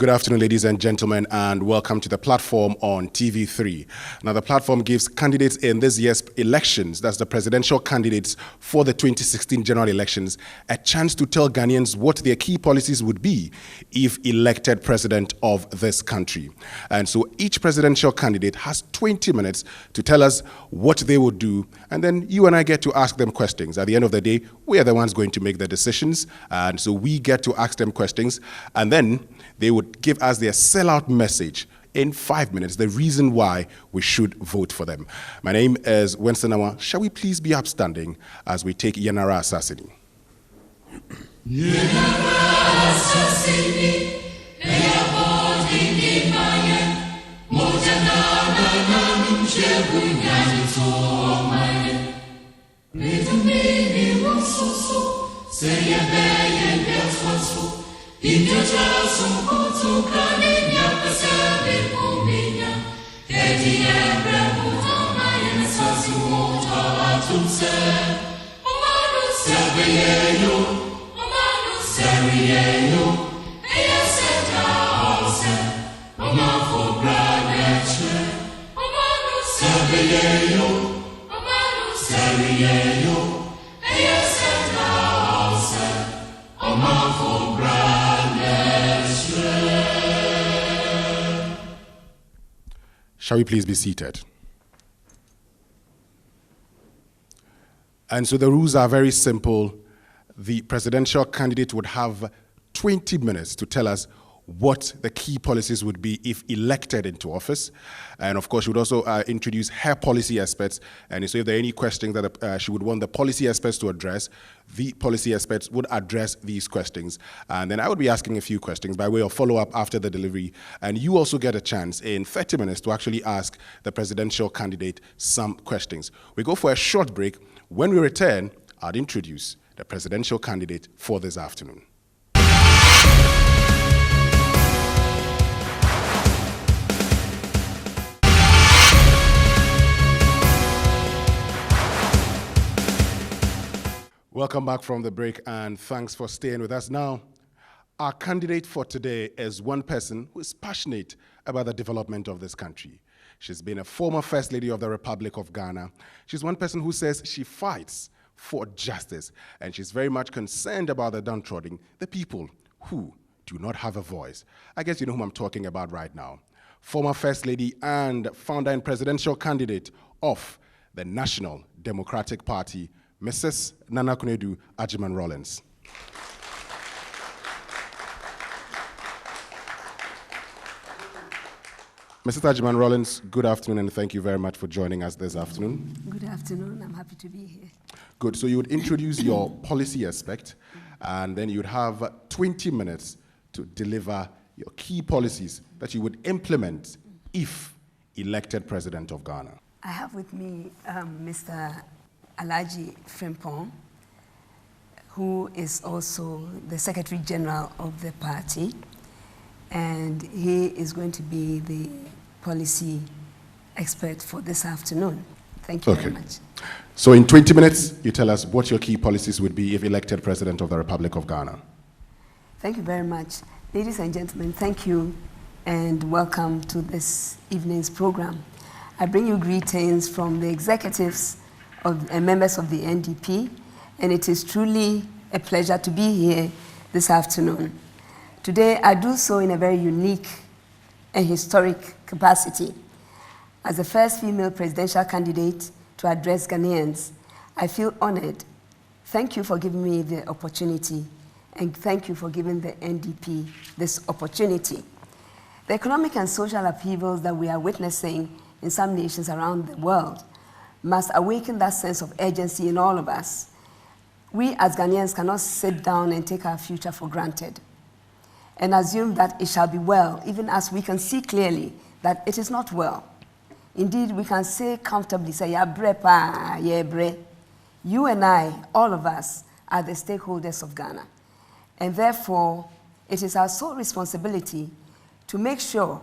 Good afternoon, ladies and gentlemen, and welcome to the platform on TV3. Now, the platform gives candidates in this year's elections, that's the presidential candidates for the 2016 general elections, a chance to tell Ghanaians what their key policies would be if elected president of this country. And so each presidential candidate has 20 minutes to tell us what they would do, and then you and I get to ask them questions. At the end of the day, we are the ones going to make the decisions, and so we get to ask them questions, and then they would give us their sellout message in 5 minutes, the reason why we should vote for them. My name is Winston Awa. Shall we please be upstanding as we take Yenara Assassini? Yenara Assassini, Shall we please be seated? And so the rules are very simple. The presidential candidate would have 20 minutes to tell us what the key policies would be if elected into office. And of course, she would also introduce her policy experts. And so if there are any questions that she would want the policy experts to address, the policy experts would address these questions. And then I would be asking a few questions by way of follow-up after the delivery. And you also get a chance in 30 minutes to actually ask the presidential candidate some questions. We go for a short break. When we return, I'll introduce the presidential candidate for this afternoon. Welcome back from the break, and thanks for staying with us. Now, our candidate for today is one person who is passionate about the development of this country. She's been a former First Lady of the Republic of Ghana. She's one person who says she fights for justice, and she's very much concerned about the downtrodden, the people who do not have a voice. I guess you know whom I'm talking about right now. Former First Lady and founder and presidential candidate of the National Democratic Party, Mrs. Konadu Agyeman Rawlings. Mrs. Agyeman Rawlings, good afternoon, and thank you very much for joining us this afternoon. Good afternoon. I'm happy to be here. Good. So you would introduce your policy aspect, and then you'd have 20 minutes to deliver your key policies that you would implement if elected president of Ghana. I have with me Mr. Alhaji Frimpong, who is also the Secretary General of the party, and he is going to be the policy expert for this afternoon. Thank you very much. So in 20 minutes, you tell us what your key policies would be if elected President of the Republic of Ghana. Thank you very much. Ladies and gentlemen, thank you and welcome to this evening's program. I bring you greetings from the executives and members of the NDP, and it is truly a pleasure to be here this afternoon. Today, I do so in a very unique and historic capacity. As the first female presidential candidate to address Ghanaians, I feel honored. Thank you for giving me the opportunity, and thank you for giving the NDP this opportunity. The economic and social upheavals that we are witnessing in some nations around the world must awaken that sense of urgency in all of us. We as Ghanaians cannot sit down and take our future for granted and assume that it shall be well, even as we can see clearly that it is not well. Indeed, we can say comfortably, say, "Ya bre pa, ya bre." You and I, all of us, are the stakeholders of Ghana. And therefore, it is our sole responsibility to make sure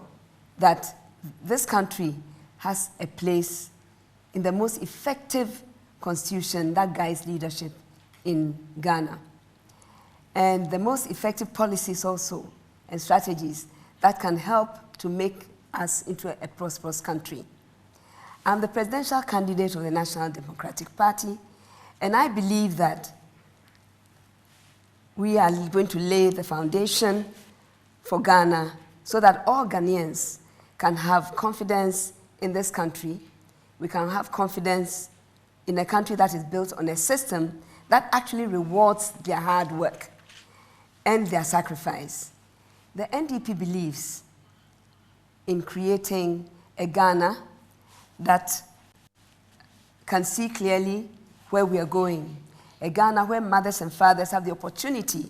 that this country has a place in the most effective constitution that guides leadership in Ghana. And the most effective policies also and strategies that can help to make us into a prosperous country. I'm the presidential candidate of the National Democratic Party, and I believe that we are going to lay the foundation for Ghana so that all Ghanaians can have confidence in this country. We can have confidence in a country that is built on a system that actually rewards their hard work and their sacrifice. The NDP believes in creating a Ghana that can see clearly where we are going. A Ghana where mothers and fathers have the opportunity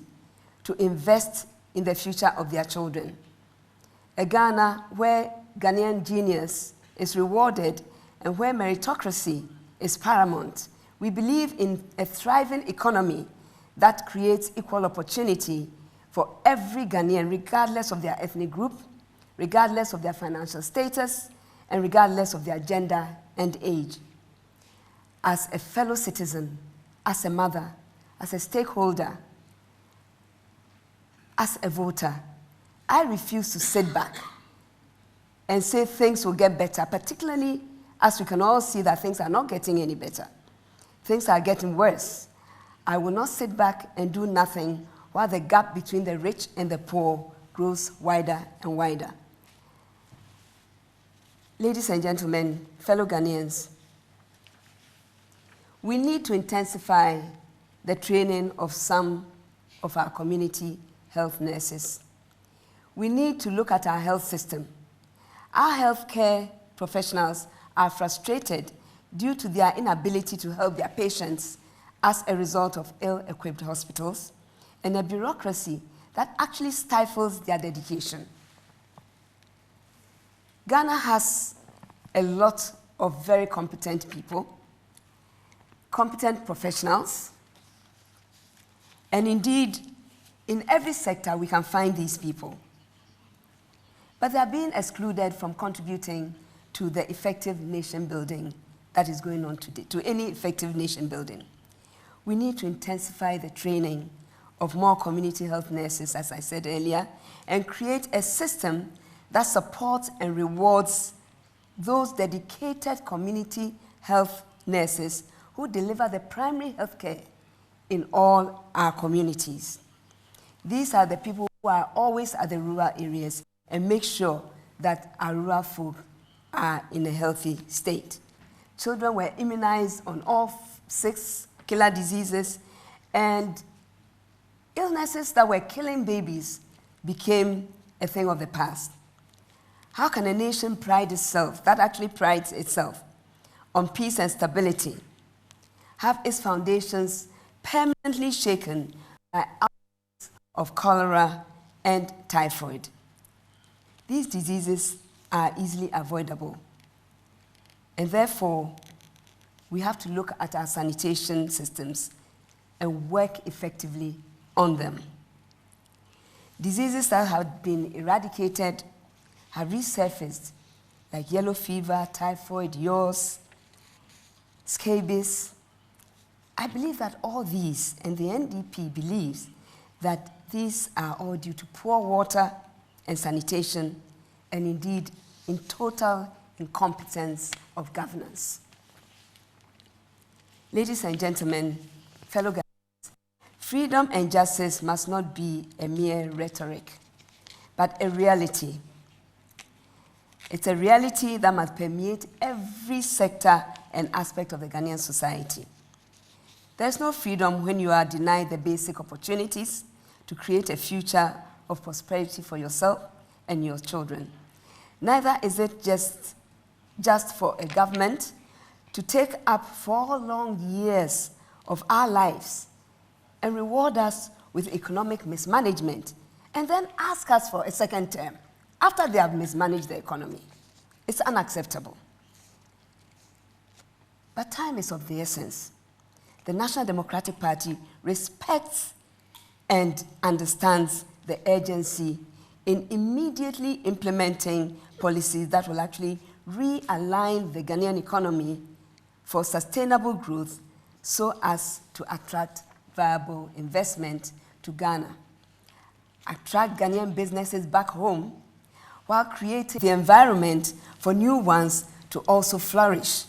to invest in the future of their children. A Ghana where Ghanaian genius is rewarded and where meritocracy is paramount. We believe in a thriving economy that creates equal opportunity for every Ghanaian, regardless of their ethnic group, regardless of their financial status, and regardless of their gender and age. As a fellow citizen, as a mother, as a stakeholder, as a voter, I refuse to sit back and say things will get better, particularly as we can all see that things are not getting any better. Things are getting worse. I will not sit back and do nothing while the gap between the rich and the poor grows wider and wider. Ladies and gentlemen, fellow Ghanaians, we need to intensify the training of some of our community health nurses. We need to look at our health system. Our healthcare professionals are frustrated due to their inability to help their patients as a result of ill-equipped hospitals and a bureaucracy that actually stifles their dedication. Ghana has a lot of very competent people, competent professionals, and indeed, in every sector we can find these people. But they are being excluded from contributing to the effective nation building that is going on today, to any effective nation building. We need to intensify the training of more community health nurses, as I said earlier, and create a system that supports and rewards those dedicated community health nurses who deliver the primary health care in all our communities. These are the people who are always at the rural areas and make sure that our rural folk are in a healthy state. Children were immunized on all 6 killer diseases, and illnesses that were killing babies became a thing of the past. How can a nation pride itself, that actually prides itself, on peace and stability, have its foundations permanently shaken by outbreaks of cholera and typhoid? These diseases are easily avoidable, and therefore, we have to look at our sanitation systems and work effectively on them. Diseases that have been eradicated have resurfaced, like yellow fever, typhoid, yaws, scabies. I believe that all these, and the NDP believes that these are all due to poor water and sanitation, and indeed in total incompetence of governance. Ladies and gentlemen, fellow Ghanaians, freedom and justice must not be a mere rhetoric, but a reality. It's a reality that must permeate every sector and aspect of the Ghanaian society. There's no freedom when you are denied the basic opportunities to create a future of prosperity for yourself and your children. Neither is it just for a government to take up 4 long years of our lives and reward us with economic mismanagement and then ask us for a second term after they have mismanaged the economy. It's unacceptable. But time is of the essence. The National Democratic Party respects and understands the urgency in immediately implementing policies that will actually realign the Ghanaian economy for sustainable growth so as to attract viable investment to Ghana, attract Ghanaian businesses back home, while creating the environment for new ones to also flourish.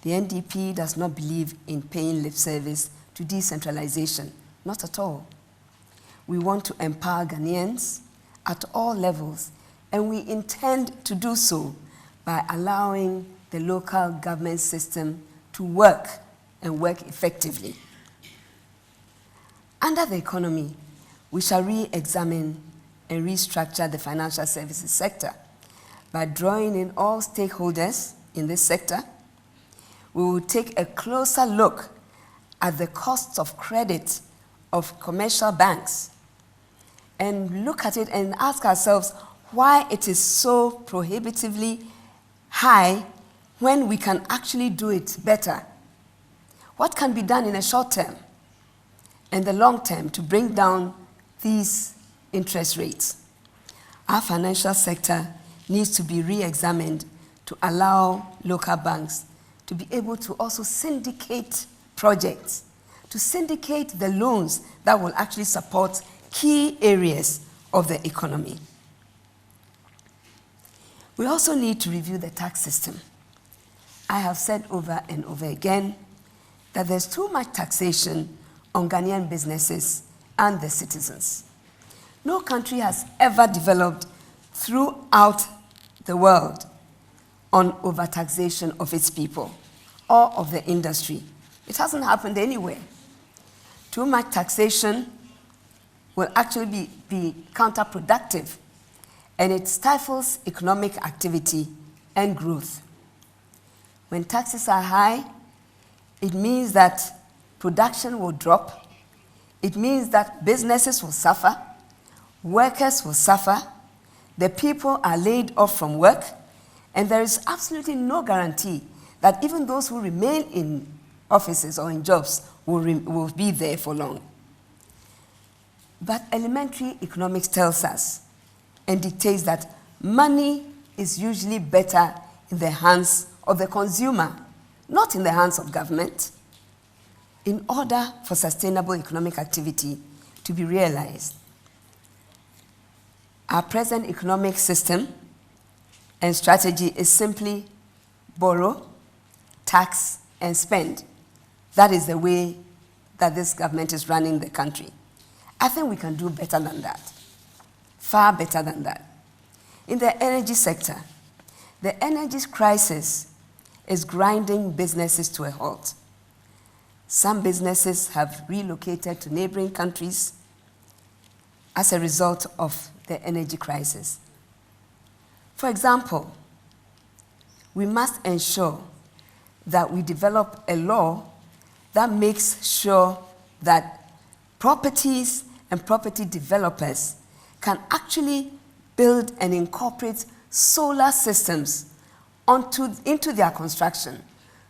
The NDP does not believe in paying lip service to decentralization, not at all. We want to empower Ghanaians at all levels, and we intend to do so by allowing the local government system to work and work effectively. Under the economy, we shall re-examine and restructure the financial services sector by drawing in all stakeholders in this sector. We will take a closer look at the costs of credit of commercial banks and look at it and ask ourselves why it is so prohibitively high when we can actually do it better. What can be done in the short term and the long term to bring down these interest rates? Our financial sector needs to be re-examined to allow local banks to be able to also syndicate projects, to syndicate the loans that will actually support key areas of the economy. We also need to review the tax system. I have said over and over again that there's too much taxation on Ghanaian businesses and the citizens. No country has ever developed throughout the world on overtaxation of its people or of the industry. It hasn't happened anywhere. Too much taxation will actually be counterproductive, and it stifles economic activity and growth. When taxes are high, it means that production will drop. It means that businesses will suffer, workers will suffer, the people are laid off from work, and there is absolutely no guarantee that even those who remain in offices or in jobs will be there for long. But elementary economics tells us and dictates that money is usually better in the hands of the consumer, not in the hands of government. In order for sustainable economic activity to be realized, our present economic system and strategy is simply borrow, tax, and spend. That is the way that this government is running the country. I think we can do better than that, far better than that. In the energy sector, the energy crisis is grinding businesses to a halt. Some businesses have relocated to neighboring countries as a result of the energy crisis. For example, we must ensure that we develop a law that makes sure that properties and property developers can actually build and incorporate solar systems into their construction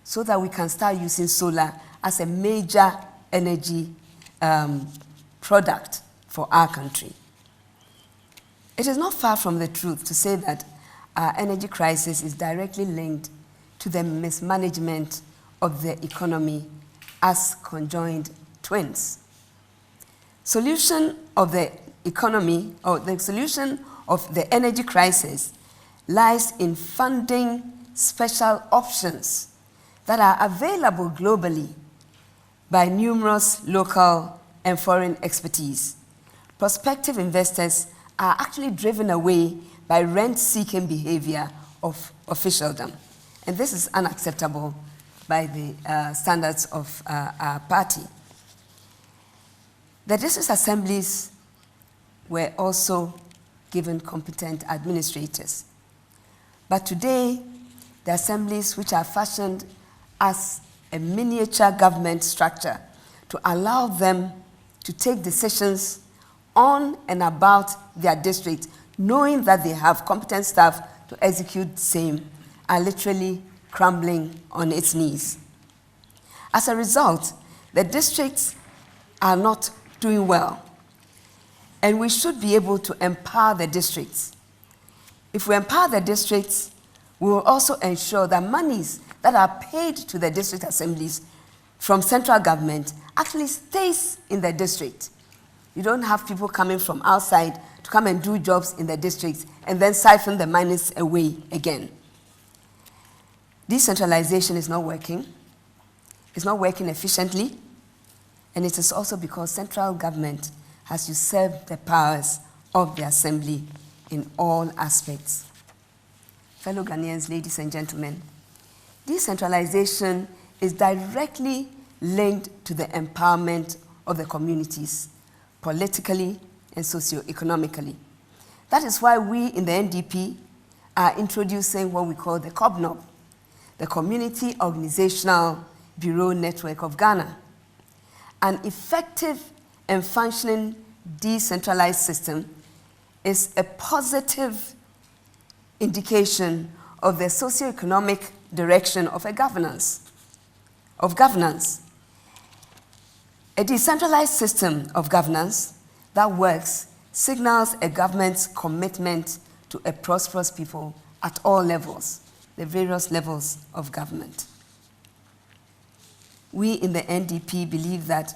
so that we can start using solar as a major energy product for our country. It is not far from the truth to say that our energy crisis is directly linked to the mismanagement of the economy as conjoined twins. Solution of the economy, or the solution of the energy crisis, lies in funding special options that are available globally by numerous local and foreign expertise. Prospective investors are actually driven away by rent-seeking behavior of officialdom. And this is unacceptable by the standards of our party. The district assemblies were also given competent administrators. But today, the assemblies, which are fashioned as a miniature government structure to allow them to take decisions on and about their district, knowing that they have competent staff to execute the same, are literally crumbling on its knees. As a result, the districts are not doing well, and we should be able to empower the districts. If we empower the districts, we will also ensure that monies that are paid to the district assemblies from central government actually stays in the district. You don't have people coming from outside to come and do jobs in the districts and then siphon the monies away again. Decentralization is not working. It's not working efficiently. And it is also because central government has usurped the powers of the assembly in all aspects. Fellow Ghanaians, ladies and gentlemen, decentralization is directly linked to the empowerment of the communities, politically and socio-economically. That is why we in the NDP are introducing what we call the COBNOB, the Community Organizational Bureau Network of Ghana, an effective and functioning decentralized system is a positive indication of the socio-economic direction of governance. A decentralized system of governance that works signals a government's commitment to a prosperous people at all levels, the various levels of government. We in the NDP believe that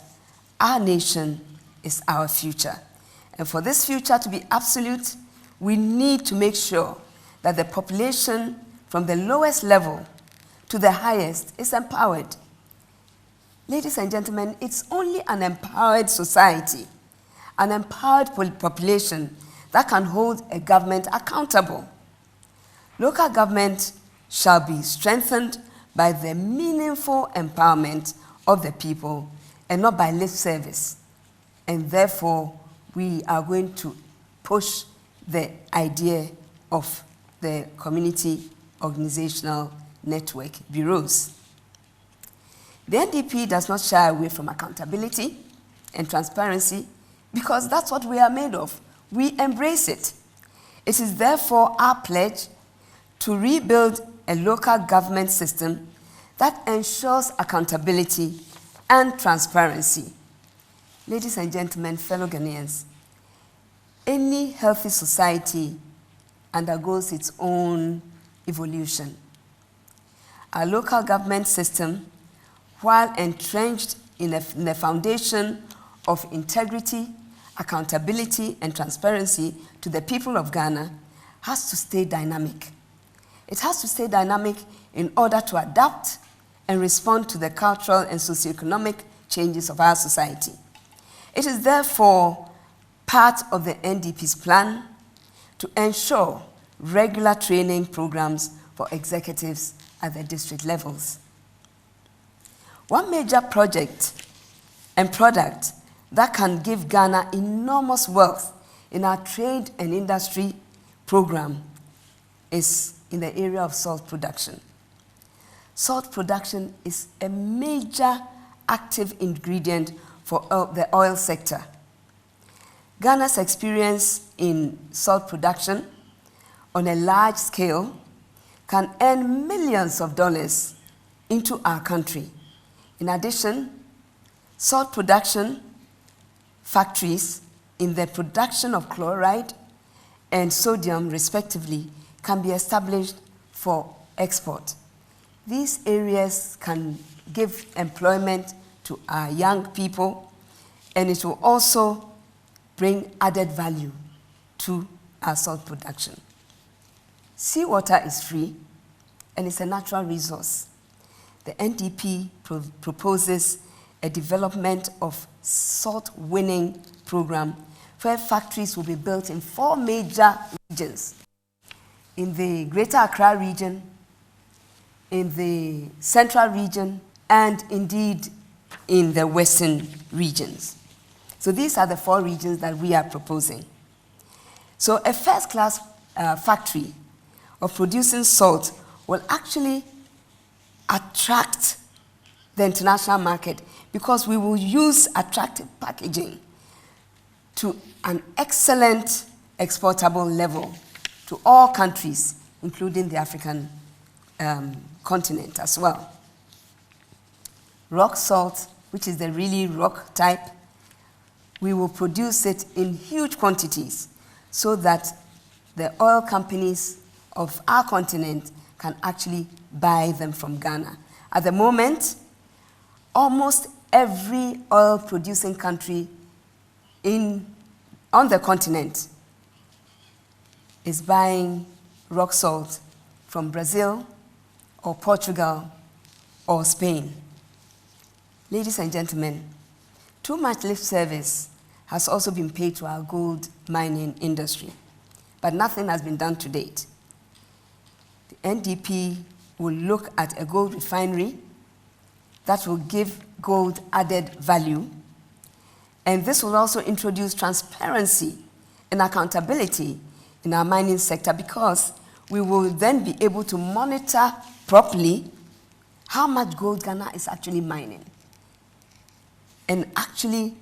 our nation is our future. And for this future to be absolute, we need to make sure that the population from the lowest level to the highest is empowered. Ladies and gentlemen, it's only an empowered society, an empowered population that can hold a government accountable. Local government shall be strengthened by the meaningful empowerment of the people and not by lip service. And therefore, we are going to push the idea of the community organizational network bureaus. The NDP does not shy away from accountability and transparency because that's what we are made of. We embrace it. It is therefore our pledge to rebuild a local government system that ensures accountability and transparency. Ladies and gentlemen, fellow Ghanaians, any healthy society undergoes its own evolution. Our local government system, while entrenched in the foundation of integrity, accountability, and transparency to the people of Ghana, has to stay dynamic. It has to stay dynamic in order to adapt and respond to the cultural and socioeconomic changes of our society. It is therefore part of the NDP's plan to ensure regular training programs for executives at the district levels. One major project and product that can give Ghana enormous wealth in our trade and industry program is in the area of salt production. Salt production is a major active ingredient for the oil sector. Ghana's experience in salt production on a large scale can earn millions of dollars into our country. In addition, salt production factories in the production of chloride and sodium, respectively, can be established for export. These areas can give employment to our young people, and it will also bring added value to our salt production. Seawater is free, and it's a natural resource. The NDP proposes a development of salt winning program where factories will be built in 4 major regions: in the Greater Accra region, in the Central region, and indeed in the Western regions. So these are the 4 regions that we are proposing. So a first-class factory of producing salt will actually attract the international market because we will use attractive packaging to an excellent exportable level to all countries, including the African continent as well. Rock salt, which is the really rock type, we will produce it in huge quantities so that the oil companies of our continent can actually buy them from Ghana. At the moment, almost every oil-producing country on the continent is buying rock salt from Brazil or Portugal or Spain. Ladies and gentlemen, too much lip service has also been paid to our gold mining industry, but nothing has been done to date. The NDP will look at a gold refinery that will give gold added value, and this will also introduce transparency and accountability in our mining sector, because we will then be able to monitor properly how much gold Ghana is actually mining and actually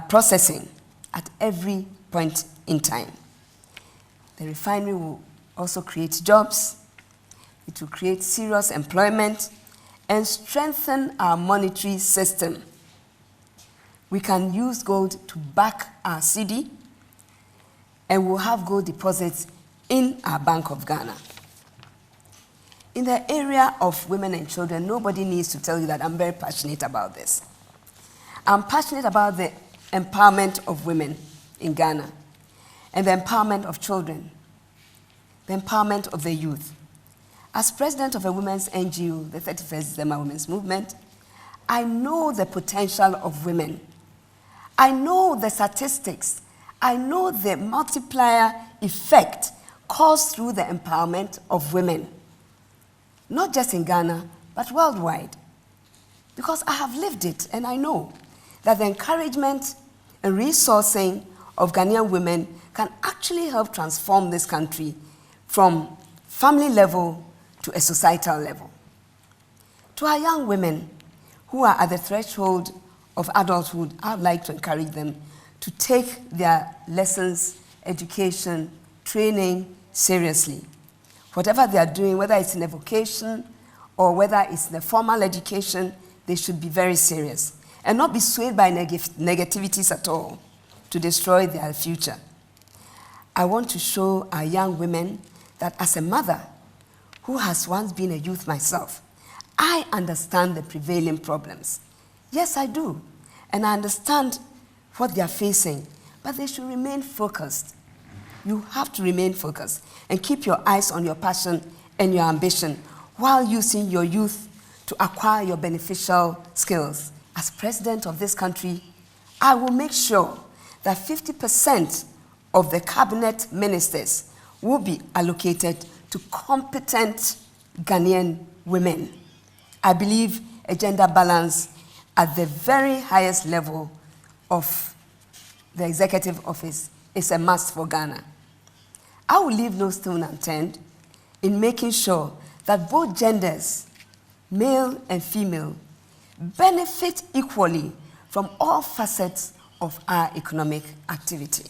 processing at every point in time. The refinery will also create jobs. It will create serious employment and strengthen our monetary system. We can use gold to back our cedi, and we'll have gold deposits in our Bank of Ghana. In the area of women and children, nobody needs to tell you that I'm very passionate about this. I'm passionate about the empowerment of women in Ghana and the empowerment of children, the empowerment of the youth. As president of a women's NGO, the 31st December Women's Movement, I know the potential of women. I know the statistics. I know the multiplier effect caused through the empowerment of women, not just in Ghana, but worldwide. Because I have lived it, and I know that the encouragement and resourcing of Ghanaian women can actually help transform this country from family level to a societal level. To our young women who are at the threshold of adulthood, I would like to encourage them to take their lessons, education, training seriously. Whatever they are doing, whether it's in a vocation or whether it's in a formal education, they should be very serious and not be swayed by negativities at all to destroy their future. I want to show our young women that as a mother who has once been a youth myself, I understand the prevailing problems. Yes, I do. And I understand what they are facing, but they should remain focused. You have to remain focused and keep your eyes on your passion and your ambition while using your youth to acquire your beneficial skills. As president of this country, I will make sure that 50% of the cabinet ministers will be allocated to competent Ghanaian women. I believe a gender balance at the very highest level of the executive office is a must for Ghana. I will leave no stone unturned in making sure that both genders, male and female, benefit equally from all facets of our economic activity.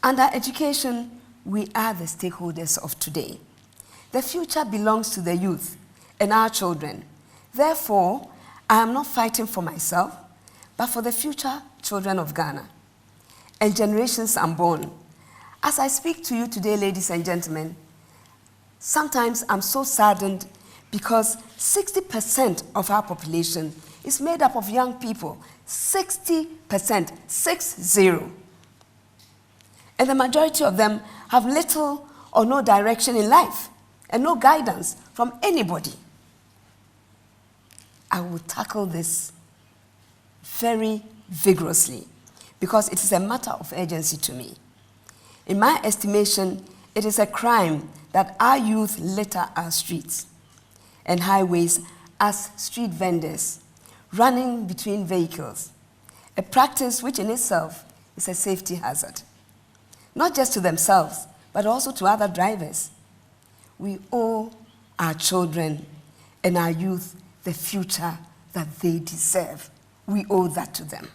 Under education, we are the stakeholders of today. The future belongs to the youth and our children. Therefore, I am not fighting for myself, but for the future children of Ghana and generations unborn. As I speak to you today, ladies and gentlemen, sometimes I'm so saddened because 60% of our population is made up of young people. 60%, 60. And the majority of them have little or no direction in life and no guidance from anybody. I will tackle this very vigorously because it is a matter of urgency to me. In my estimation, it is a crime that our youth litter our streets and highways as street vendors, running between vehicles, a practice which in itself is a safety hazard, not just to themselves, but also to other drivers. We owe our children and our youth the future that they deserve. We owe that to them.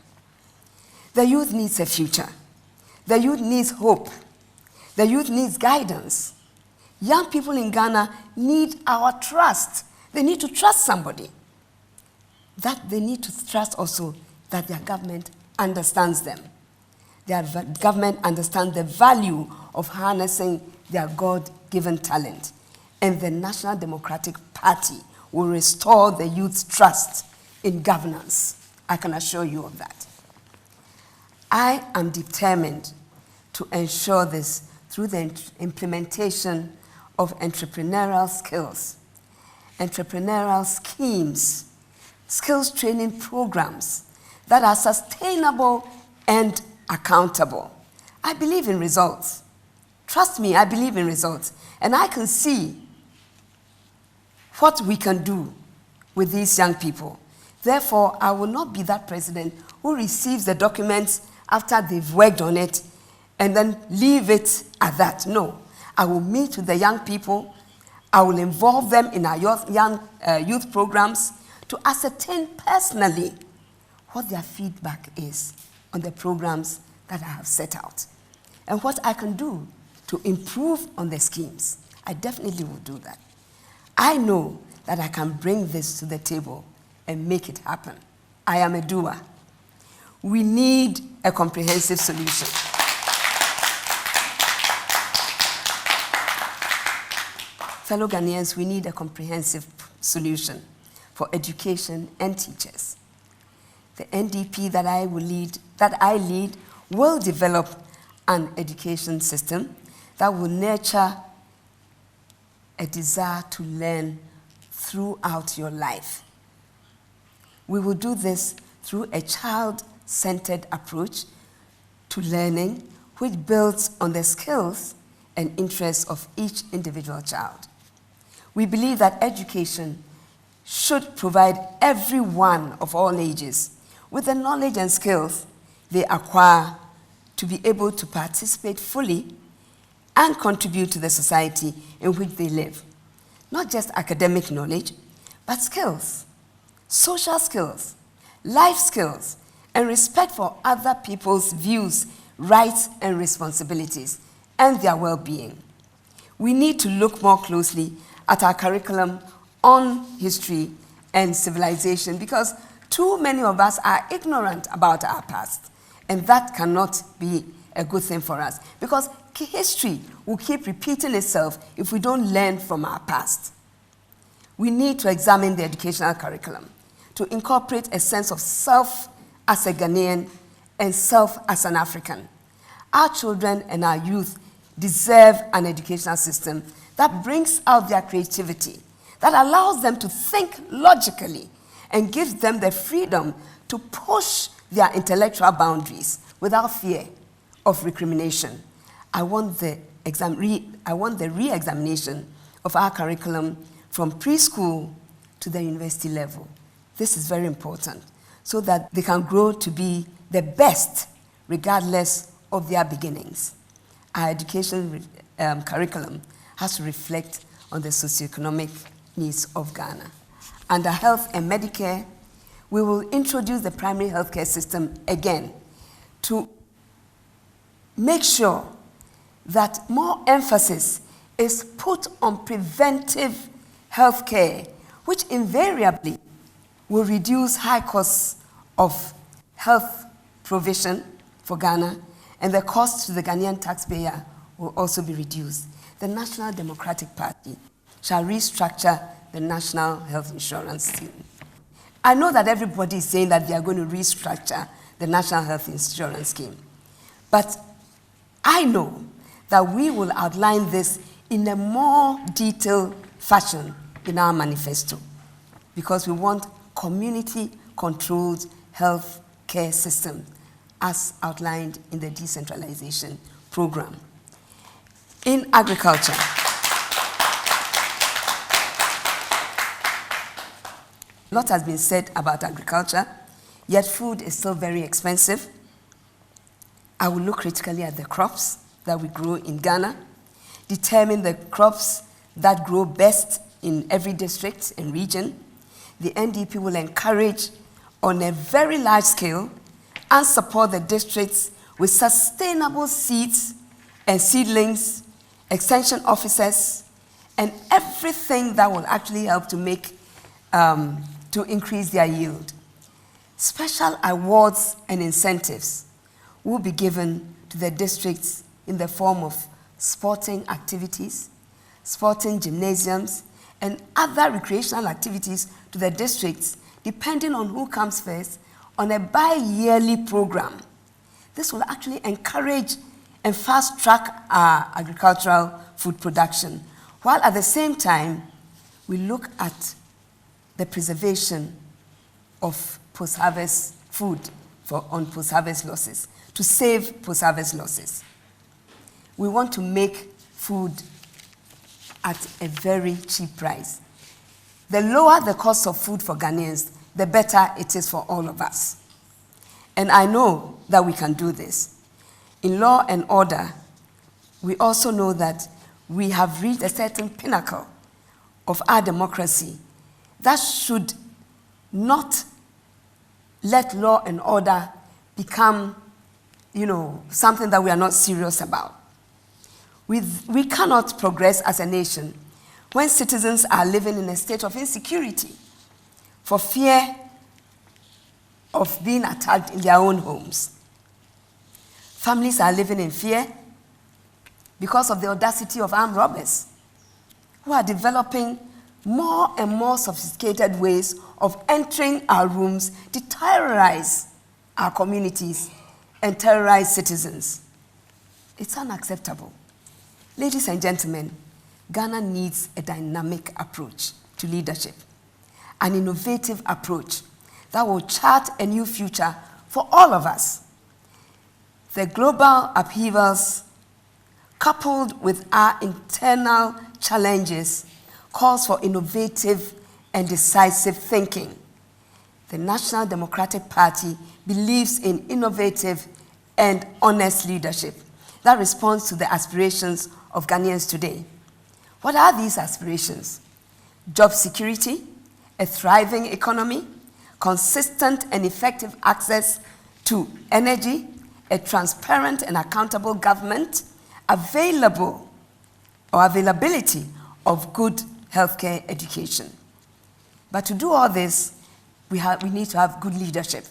The youth needs a future. The youth needs hope. The youth needs guidance. Young people in Ghana need our trust. They need to trust somebody. That they need to trust also that their government understands them. Their government understands the value of harnessing their God-given talent. And the National Democratic Party will restore the youth's trust in governance. I can assure you of that. I am determined to ensure this through the implementation of entrepreneurial skills, entrepreneurial schemes, skills training programs that are sustainable and accountable. I believe in results. Trust me, I believe in results. And I can see what we can do with these young people. Therefore, I will not be that president who receives the documents after they've worked on it and then leave it at that. No, I will meet with the young people. I will involve them in our youth programs to ascertain personally what their feedback is on the programs that I have set out and what I can do to improve on the schemes. I definitely will do that. I know that I can bring this to the table and make it happen. I am a doer. We need a comprehensive solution. Fellow Ghanaians, we need a comprehensive solution for education and teachers. The NDP that I lead will develop an education system that will nurture a desire to learn throughout your life. We will do this through a child-centered approach to learning, which builds on the skills and interests of each individual child. We believe that education should provide everyone of all ages with the knowledge and skills they acquire to be able to participate fully and contribute to the society in which they live. Not just academic knowledge, but skills, social skills, life skills, and respect for other people's views, rights, and responsibilities, and their well-being. We need to look more closely at our curriculum on history and civilization because too many of us are ignorant about our past, and that cannot be a good thing for us because history will keep repeating itself if we don't learn from our past. We need to examine the educational curriculum to incorporate a sense of self as a Ghanaian and self as an African. Our children and our youth deserve an educational system that brings out their creativity, that allows them to think logically and gives them the freedom to push their intellectual boundaries without fear of recrimination. I want the re-examination of our curriculum from preschool to the university level. This is very important so that they can grow to be the best regardless of their beginnings. Our education curriculum has to reflect on the socioeconomic needs of Ghana. Under health and Medicare, we will introduce the primary healthcare system again to make sure that more emphasis is put on preventive healthcare, which invariably will reduce high costs of health provision for Ghana, and the cost to the Ghanaian taxpayer will also be reduced. The National Democratic Party shall restructure the National Health Insurance Scheme. I know that everybody is saying that they are going to restructure the National Health Insurance Scheme, but I know that we will outline this in a more detailed fashion in our manifesto because we want community-controlled health care system as outlined in the decentralization program. In agriculture, a lot has been said about agriculture, yet food is still very expensive. I will look critically at the crops that we grow in Ghana, determine the crops that grow best in every district and region. The NDP will encourage on a very large scale and support the districts with sustainable seeds and seedlings, extension officers, and everything that will actually help to make, to increase their yield. Special awards and incentives will be given to the districts in the form of sporting activities, sporting gymnasiums, and other recreational activities to the districts, depending on who comes first, on a bi-yearly program This will actually encourage and fast-track our agricultural food production, while at the same time, we look at the preservation of post-harvest food on post-harvest losses, to save post-harvest losses. We want to make food at a very cheap price. The lower the cost of food for Ghanaians, the better it is for all of us. And I know that we can do this. In law and order, we also know that we have reached a certain pinnacle of our democracy that should not let law and order become, something that we are not serious about. We cannot progress as a nation when citizens are living in a state of insecurity for fear of being attacked in their own homes. Families are living in fear because of the audacity of armed robbers who are developing more and more sophisticated ways of entering our rooms to terrorize our communities and terrorize citizens. It's unacceptable. Ladies and gentlemen, Ghana needs a dynamic approach to leadership, an innovative approach that will chart a new future for all of us. The global upheavals, coupled with our internal challenges, calls for innovative and decisive thinking. The National Democratic Party believes in innovative and honest leadership that responds to the aspirations of Ghanaians today. What are these aspirations? Job security, a thriving economy, consistent and effective access to energy, a transparent and accountable government, availability of good healthcare education. But to do all this, we need to have good leadership,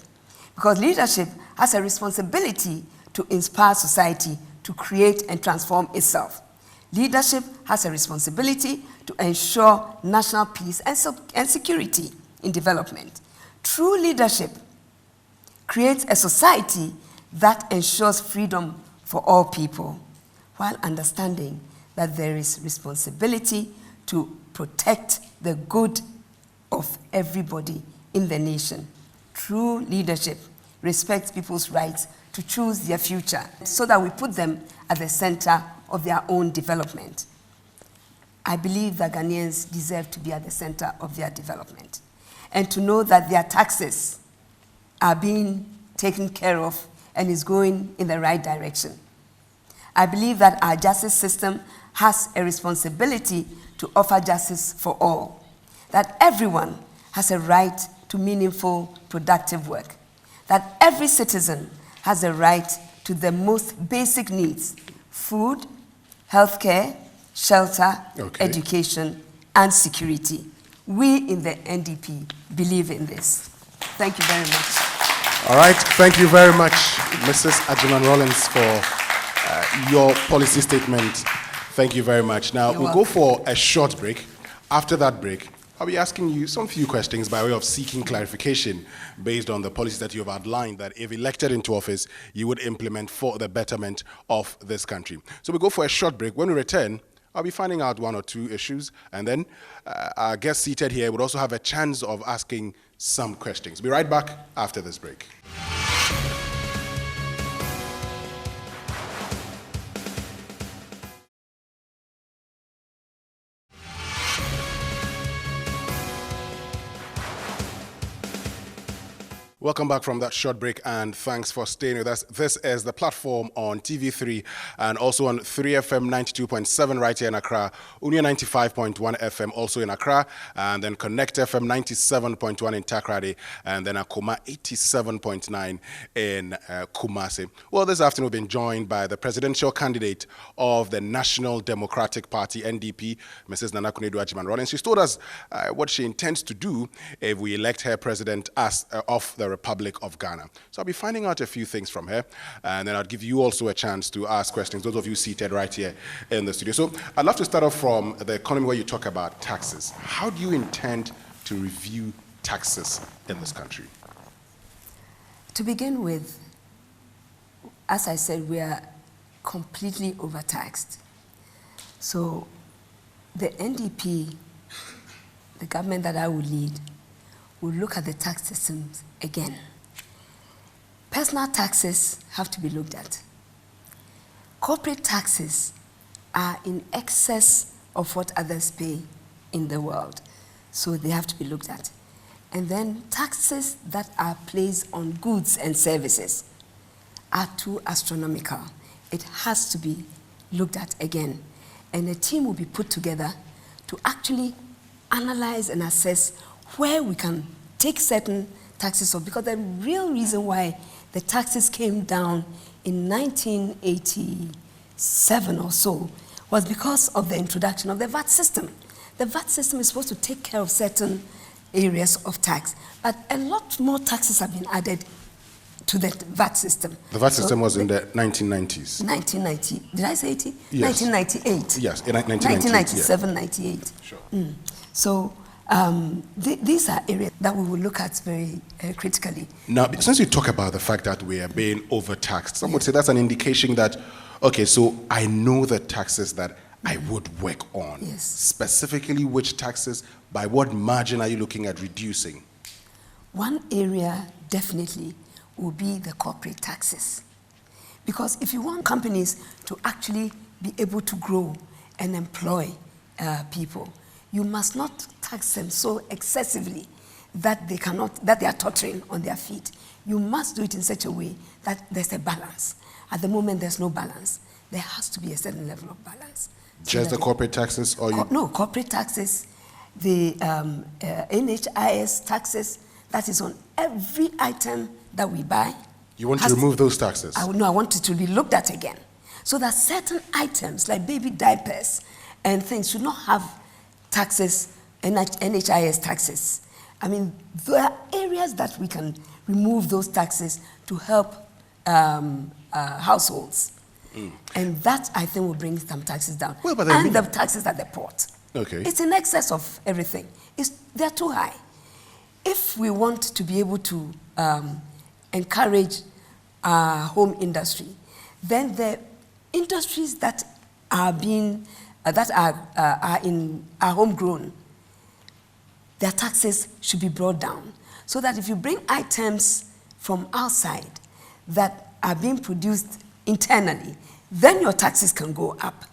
because leadership has a responsibility to inspire society to create and transform itself. Leadership has a responsibility to ensure national peace and security in development. True leadership creates a society that ensures freedom for all people, while understanding that there is responsibility to protect the good of everybody in the nation. True leadership respects people's rights to choose their future so that we put them at the center of their own development. I believe that Ghanaians deserve to be at the center of their development and to know that their taxes are being taken care of and is going in the right direction. I believe that our justice system has a responsibility to offer justice for all, that everyone has a right to meaningful, productive work, that every citizen has a right to the most basic needs: food, healthcare, shelter, education, and security. We in the NDP believe in this. Thank you very much. All right, thank you very much, Mrs. Agyeman Rawlings, for your policy statement. Thank you very much. Now, we'll go for a short break. After that break, I'll be asking you some few questions by way of seeking clarification based on the policies that you have outlined that if elected into office, you would implement for the betterment of this country. So we'll go for a short break. When we return, I'll be finding out one or two issues, and then our guest seated here would also have a chance of asking some questions. Be right back after this break. Welcome back from that short break, and thanks for staying with us. This is the platform on TV3 and also on 3FM 92.7 right here in Accra, Unia 95.1 FM also in Accra, and then Connect FM 97.1 in Takrady, and then Akuma 87.9 in Kumasi. Well, this afternoon we've been joined by the presidential candidate of the National Democratic Party, NDP, Mrs. Nana Konadu Agyeman Rawlings. She's told us what she intends to do if we elect her president as of the Republic of Ghana. So I'll be finding out a few things from her, and then I'll give you also a chance to ask questions, those of you seated right here in the studio. So I'd love to start off from the economy where you talk about taxes. How do you intend to review taxes in this country? To begin with, as I said, we are completely overtaxed. So the NDP, the government that I will lead, will look at the tax systems again. Personal taxes have to be looked at. Corporate taxes are in excess of what others pay in the world, so they have to be looked at. And then taxes that are placed on goods and services are too astronomical. It has to be looked at again. And a team will be put together to actually analyze and assess where we can take certain taxes off, because the real reason why the taxes came down in 1987 or so was because of the introduction of the VAT system. The VAT system is supposed to take care of certain areas of tax, but a lot more taxes have been added to the VAT system. The VAT system was in the 1990s. 1990, did I say 80? Yes. 1998. Yes, in 1997, yeah. 98. Sure. So these are areas that we will look at very critically. Now, since you talk about the fact that we are being overtaxed, some would say that's an indication that, okay, so I know the taxes that I would work on. Yes. Specifically, which taxes, by what margin are you looking at reducing? One area definitely will be the corporate taxes. Because if you want companies to actually be able to grow and employ people, you must not tax them so excessively that they are tottering on their feet. You must do it in such a way that there's a balance. At the moment, there's no balance. There has to be a certain level of balance. Just the corporate taxes, or you? No, corporate taxes, the NHIS taxes, that is on every item that we buy. You want to remove those taxes? I want it to be looked at again. So that certain items, like baby diapers and things, should not have taxes, NHIS taxes. I mean, there are areas that we can remove those taxes to help households. And that, I think, will bring some taxes down. Well, but and the taxes at the port. Okay. It's in excess of everything. They're too high. If we want to be able to encourage our home industry, then the industries that are homegrown, their taxes should be brought down, so that if you bring items from outside that are being produced internally, then your taxes can go up.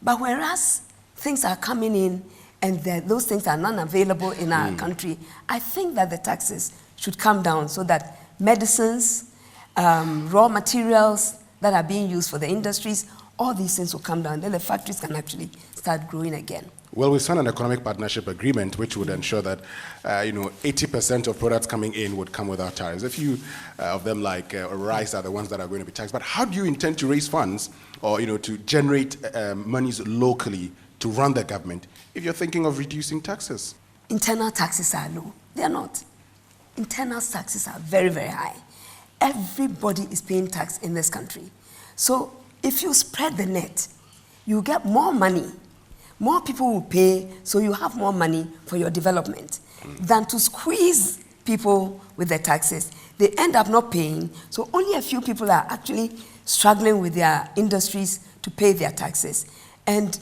But whereas things are coming in and those things are not available in our country, I think that the taxes should come down so that medicines, raw materials that are being used for the industries, all these things will come down. Then the factories can actually start growing again. Well, we signed an economic partnership agreement which would ensure that 80% of products coming in would come without tariffs. A few of them, like rice, are the ones that are going to be taxed. But how do you intend to raise funds or to generate monies locally to run the government if you're thinking of reducing taxes? Internal taxes are low. They are not. Internal taxes are very, very high. Everybody is paying tax in this country. So if you spread the net, you get more money. More people will pay, so you have more money for your development than to squeeze people with their taxes. They end up not paying, so only a few people are actually struggling with their industries to pay their taxes. And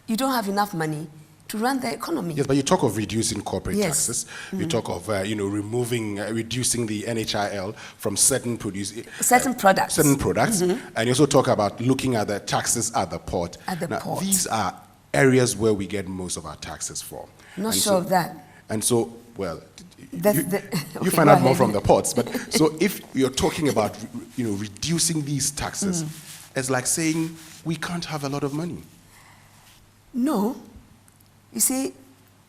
you don't have enough money to run the economy. Yes, but you talk of reducing corporate taxes. You talk of reducing the NHIL from certain products. And you also talk about looking at the taxes at the port. Port. These are areas where we get most of our taxes from. Not sure of that. And so, well, you find out more from the ports. But so if you're talking about reducing these taxes, it's like saying we can't have a lot of money. No. You see,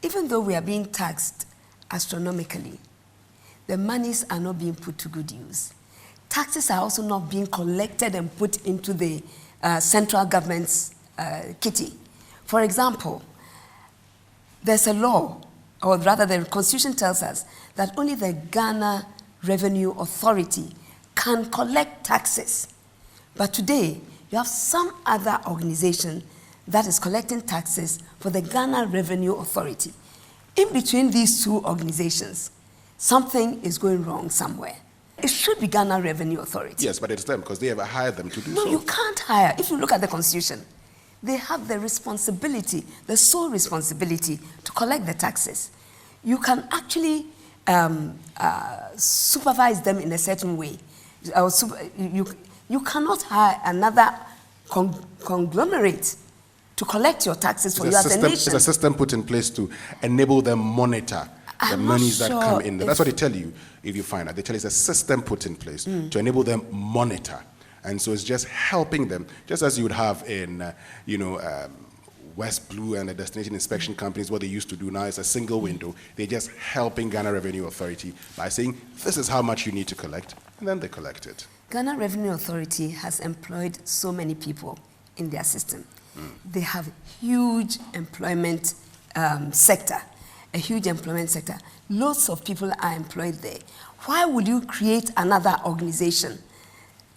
even though we are being taxed astronomically, the monies are not being put to good use. Taxes are also not being collected and put into the central government's kitty. For example, there's a law, or rather the Constitution tells us that only the Ghana Revenue Authority can collect taxes. But today, you have some other organization that is collecting taxes for the Ghana Revenue Authority. In between these two organizations, something is going wrong somewhere. It should be Ghana Revenue Authority. Yes, but it's them because they have hired them to do No, so. you can't hire. If you look at the Constitution, they have the responsibility, the sole responsibility to collect the taxes. You can actually supervise them in a certain way. You cannot hire another conglomerate to collect your taxes for you as a nation. It's a system put in place to enable them monitor the monies that come in. That's what they tell you if you find out. They tell you it's a system put in place to enable them monitor. And so it's just helping them, just as you would have in, West Blue and the destination inspection companies, what they used to do now is a single window. They're just helping Ghana Revenue Authority by saying, this is how much you need to collect, and then they collect it. Ghana Revenue Authority has employed so many people in their system. They have huge employment sector, a huge employment sector. Lots of people are employed there. Why would you create another organization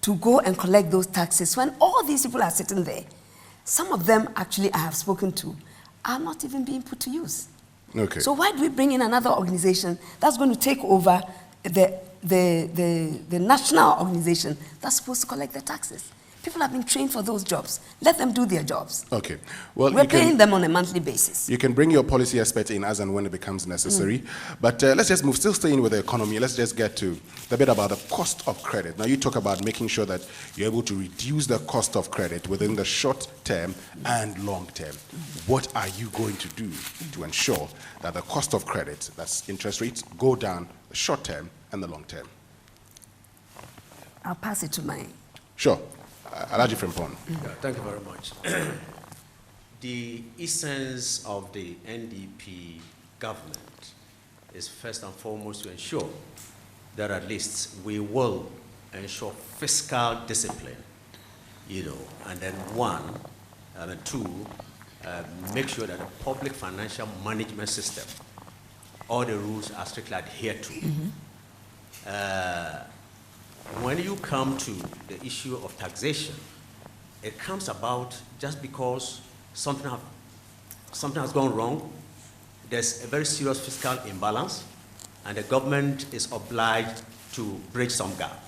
to go and collect those taxes when all these people are sitting there? Some of them, actually, I have spoken to, are not even being put to use. Okay. So why do we bring in another organization that's going to take over the national organization that's supposed to collect the taxes? People have been trained for those jobs. Let them do their jobs. Okay. Well, we're paying them on a monthly basis. You can bring your policy expert in as and when it becomes necessary. But let's just move, still staying with the economy, let's just get to the bit about the cost of credit. Now, you talk about making sure that you're able to reduce the cost of credit within the short term and long term. What are you going to do to ensure that the cost of credit, that's interest rates, go down the short term and the long term? I'll pass it to my... Sure. Alaji Frimpong. Yeah, thank you very much. The essence of the NDP government is first and foremost to ensure that at least we will ensure fiscal discipline, and then and then two, make sure that the public financial management system, all the rules are strictly adhered to. When you come to the issue of taxation, it comes about just because something has gone wrong. There's a very serious fiscal imbalance, and the government is obliged to bridge some gap.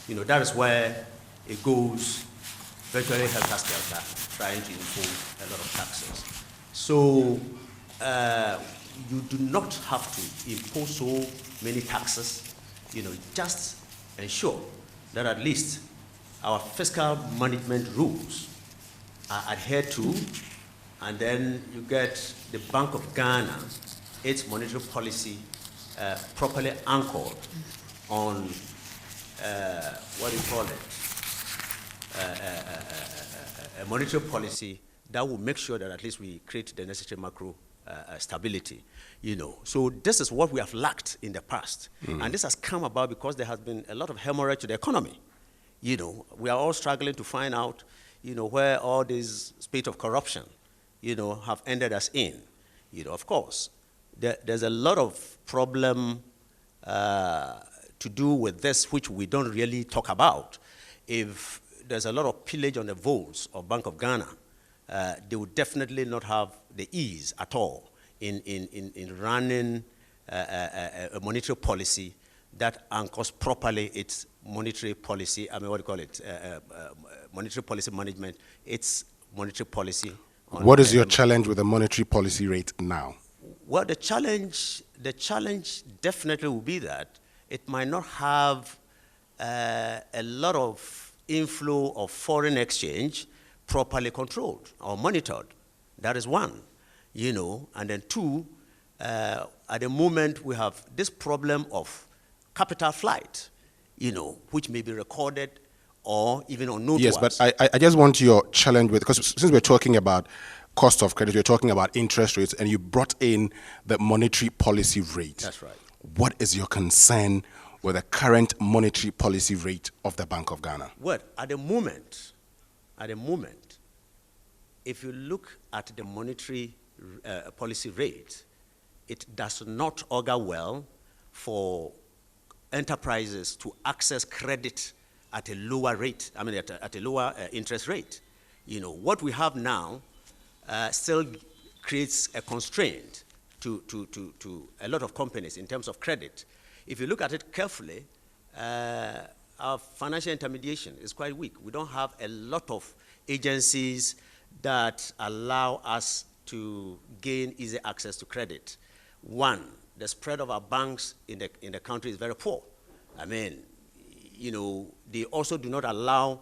That is where it goes virtually helter-skelter, trying to impose a lot of taxes. So you do not have to impose so many taxes, just ensure that at least our fiscal management rules are adhered to, and then you get the Bank of Ghana, its monetary policy properly anchored on a monetary policy that will make sure that at least we create the necessary macro stability. So this is what we have lacked in the past. And this has come about because there has been a lot of hemorrhage to the economy. We are all struggling to find out, where all this spate of corruption, have ended us in. Of course, there's a lot of problem to do with this, which we don't really talk about. If there's a lot of pillage on the votes of Bank of Ghana, they would definitely not have the ease at all in running a monetary policy that anchors properly its monetary policy, monetary policy management, its monetary policy. What is your challenge with the monetary policy rate now? Well, the challenge definitely will be that it might not have a lot of inflow of foreign exchange properly controlled or monitored. That is one, and then two, at the moment we have this problem of capital flight, which may be recorded or even unknown to us. Yes, but I just want your challenge with, because since we're talking about cost of credit, we're talking about interest rates, and you brought in the monetary policy rate. That's right. What is your concern with the current monetary policy rate of the Bank of Ghana? Well, at the moment, if you look at the monetary policy rate, it does not augur well for enterprises to access credit at a lower rate, at a lower interest rate. What we have now still creates a constraint to a lot of companies in terms of credit. If you look at it carefully, our financial intermediation is quite weak. We don't have a lot of agencies that allow us to gain easy access to credit. One, the spread of our banks in the country is very poor. I mean, you know, they also do not allow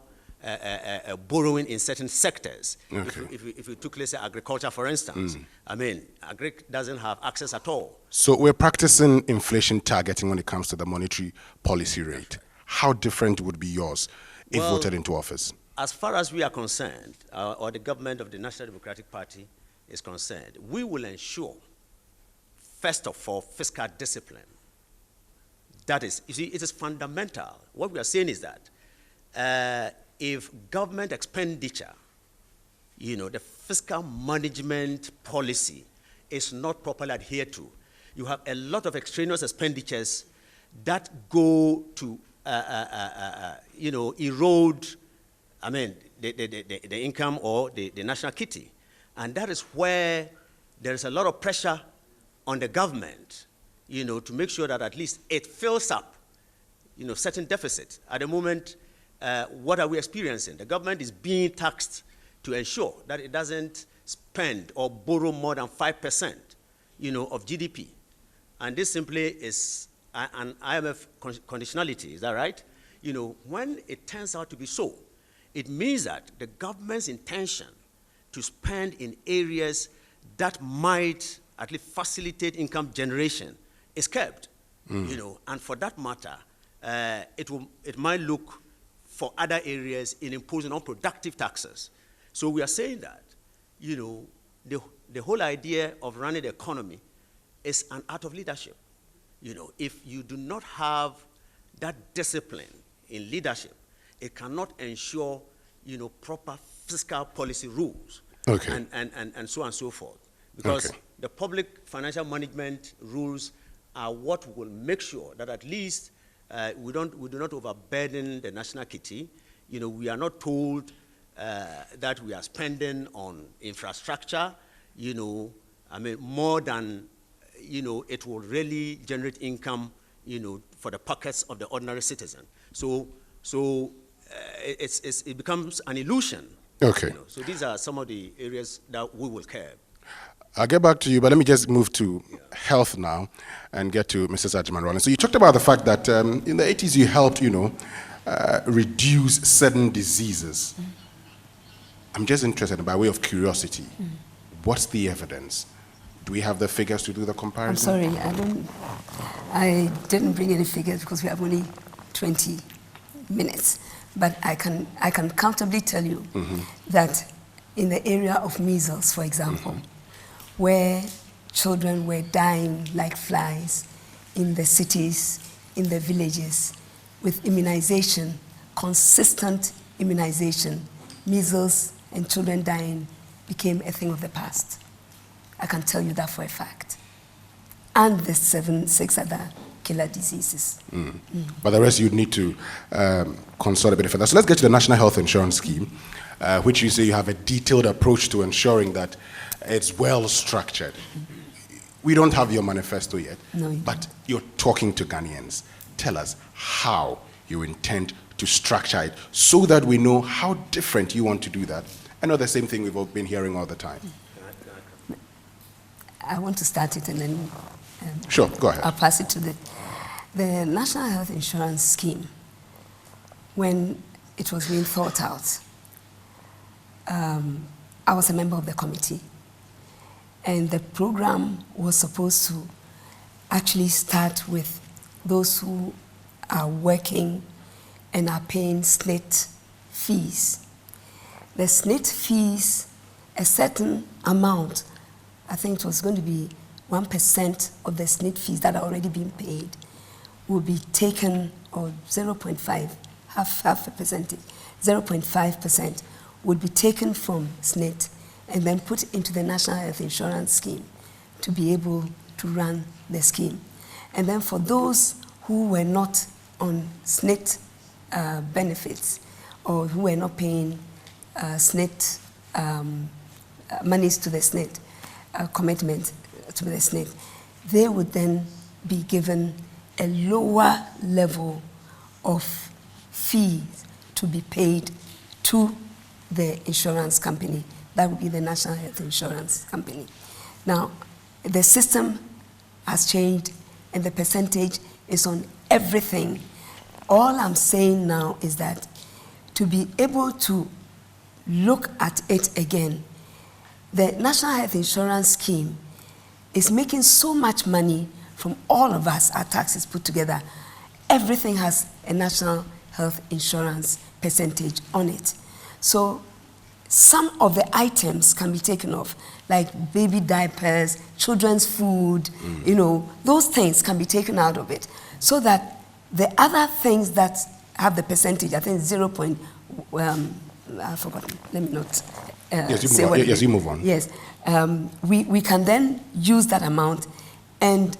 borrowing in certain sectors. Okay. If you took, let's say, agriculture, for instance, I mean, agri doesn't have access at all. So we're practicing inflation targeting when it comes to the monetary policy rate. How different would be yours if voted into office? As far as we are concerned, or the government of the National Democratic Party is concerned, we will ensure, first of all, fiscal discipline. That is, you see, it is fundamental. What we are saying is that if government expenditure, you know, the fiscal management policy is not properly adhered to, you have a lot of extraneous expenditures that go to, you know, erode, I mean, the income or the national kitty. And that is where there is a lot of pressure on the government, you know, to make sure that at least it fills up, you know, certain deficits. At the moment, what are we experiencing? The government is being taxed to ensure that it doesn't spend or borrow more than 5%, you know, of GDP. And this simply is an IMF conditionality, is that right? You know, when it turns out to be so, it means that the government's intention to spend in areas that might at least facilitate income generation is curbed, you know, and for that matter, it might look for other areas in imposing unproductive taxes. So we are saying that, you know, the whole idea of running the economy is an art of leadership. You know, if you do not have that discipline in leadership, it cannot ensure, you know, proper fiscal policy rules, okay, and so on and so forth. Because okay, the public financial management rules are what will make sure that at least we do not overburden the national kitty. You know, we are not told that we are spending on infrastructure, you know, I mean, more than, you know, it will really generate income, you know, for the pockets of the ordinary citizen. So it becomes an illusion. Okay. You know? So these are some of the areas that we will curb. I'll get back to you, but let me just move to health now and get to Mrs. Agyeman Rawlings. So you talked about the fact that in the 80s you helped, you know, reduce certain diseases. I'm just interested, by way of curiosity, what's the evidence? Do we have the figures to do the comparison? I'm sorry, I didn't bring any figures because we have only 20 minutes. But I can comfortably tell you that in the area of measles, for example, where children were dying like flies in the cities, in the villages, with immunization, consistent immunization, measles and children dying became a thing of the past. I can tell you that for a fact. And the 6 other killer diseases. But the rest you'd need to consult a bit further. So let's get to the National Health Insurance Scheme, which you say you have a detailed approach to ensuring that it's well structured. We don't have your manifesto yet, but you're talking to Ghanaians. Tell us how you intend to structure it so that we know how different you want to do that. I know the same thing we've all been hearing all the time. I want to start it and then sure, go ahead. I'll pass it to the National Health Insurance Scheme. When it was being thought out, I was a member of the committee, and the program was supposed to actually start with those who are working and are paying SNIT fees. The SNIT fees, a certain amount, I think it was going to be 1% of the SNIT fees that are already being paid will be taken, or 0.5, half a percentage, 0.5% would be taken from SNIT and then put into the National Health Insurance Scheme to be able to run the scheme. And then for those who were not on SNIT benefits, or who were not paying SNIT monies to the SNIT, commitment to the SNIT, they would then be given a lower level of fees to be paid to the insurance company. That would be the National Health Insurance Company. Now, the system has changed and the percentage is on everything. All I'm saying now is that to be able to look at it again, the National Health Insurance Scheme is making so much money from all of us, our taxes put together. Everything has a National Health Insurance percentage on it. So some of the items can be taken off, like baby diapers, children's food, you know, those things can be taken out of it. So that the other things that have the percentage, I think 0. I forgot, let me not say what it is. Yes, you move on. Yes, we can then use that amount and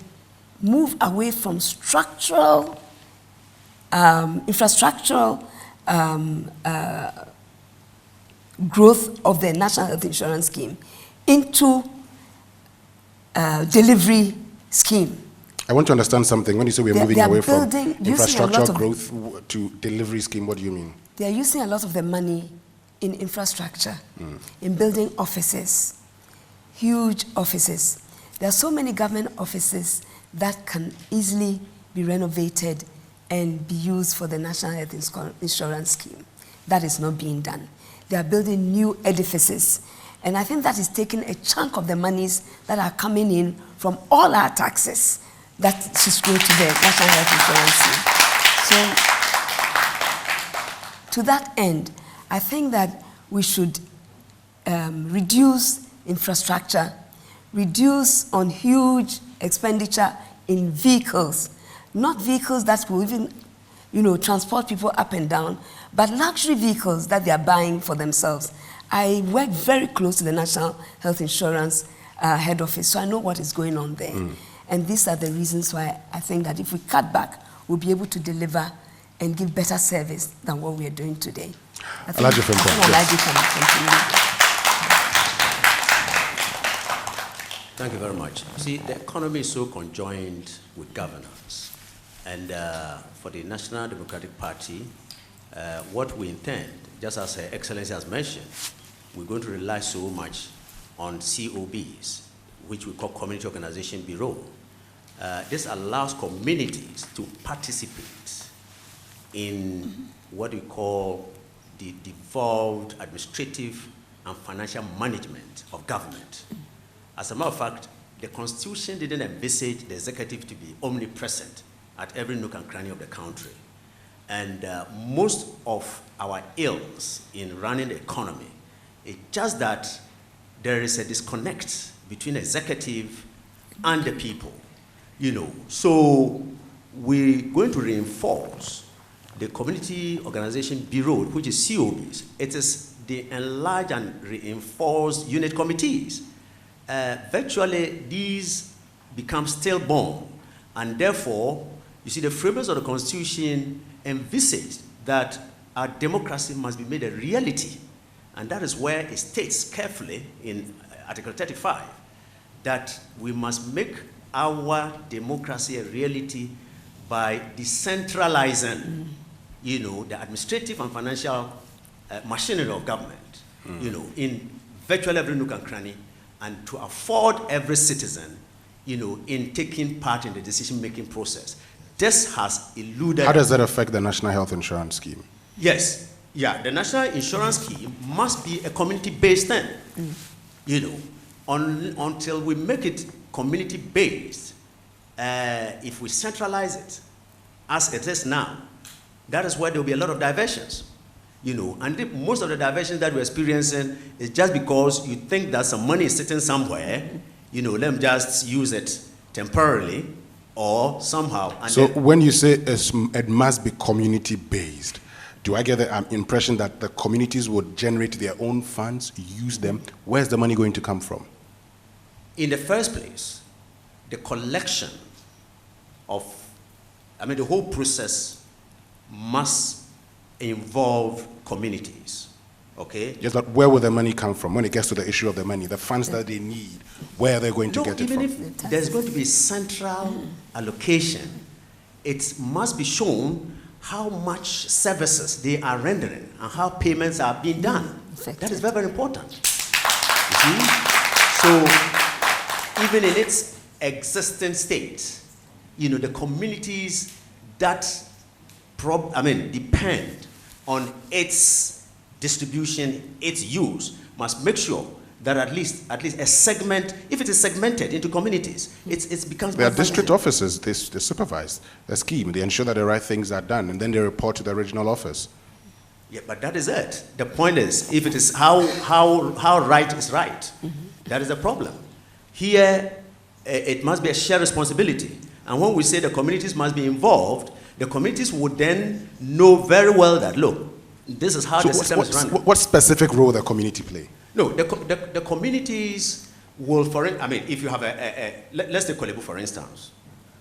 move away from structural, infrastructural growth of the National Health Insurance Scheme into delivery scheme. I want to understand something. When you say we're moving away from infrastructural growth to delivery scheme, what do you mean? They are using a lot of the money in infrastructure, in building offices, huge offices. There are so many government offices that can easily be renovated and be used for the National Health Insurance Scheme. That is not being done. They are building new edifices. And I think that is taking a chunk of the monies that are coming in from all our taxes that should go to the National Health Insurance Scheme. So, to that end, I think that we should reduce infrastructure, reduce on huge expenditure in vehicles, not vehicles that will even, you know, transport people up and down, but luxury vehicles that they are buying for themselves. I work very close to the National Health Insurance head office, so I know what is going on there. And these are the reasons why I think that if we cut back, we'll be able to deliver and give better service than what we are doing today. I think Alaji can continue. Thank you very much. See, the economy is so conjoined with governance. And for the National Democratic Party, what we intend, just as Her Excellency has mentioned, we're going to rely so much on COBs, which we call Community Organization Bureau. This allows communities to participate in what we call the devolved administrative and financial management of government. As a matter of fact, the Constitution didn't envisage the executive to be omnipresent at every nook and cranny of the country. And most of our ills in running the economy, it's just that there is a disconnect between executive and the people, you know. So we're going to reinforce the Community Organization Bureau, which is COBs. It is the enlarged and reinforced unit committees. Virtually, these become stillborn, and therefore, you see, the framers of the Constitution envisaged that our democracy must be made a reality. And that is where it states carefully in Article 35 that we must make our democracy a reality by decentralizing, you know, the administrative and financial machinery of government, you know, in virtually every nook and cranny, and to afford every citizen, you know, in taking part in the decision-making process. This has eluded... How does that affect the National Health Insurance Scheme? Yes. Yeah, the National Insurance Scheme must be a community-based thing, you know. Until we make it community-based, if we centralize it, as it is now, that is where there will be a lot of diversions, you know. And most of the diversions that we're experiencing is just because you think that some money is sitting somewhere, you know, let them just use it temporarily or somehow. And so when you say it must be community-based, do I get the impression that the communities would generate their own funds, use them? Where's the money going to come from? In the first place, the collection of, the whole process must involve communities, okay? Yes, but where will the money come from when it gets to the issue of the money, the funds that they need, where are they going to get it from? Even if there's going to be central allocation, it must be shown how much services they are rendering and how payments are being done. That is very, very important. You see? So even in its existing state, the communities that depend on its distribution, its use, must make sure that at least a segment, if it is segmented into communities, it becomes. There are district officers. They supervise the scheme. They ensure that the right things are done, and then they report to the regional office. Yeah, but that is it. The point is, if it is how right is right, that is the problem. Here, it must be a shared responsibility. And when we say the communities must be involved, the communities would then know very well that, look, this is how the system is running. What specific role the community play? No, the communities will, if you have let's take Kolebu for instance,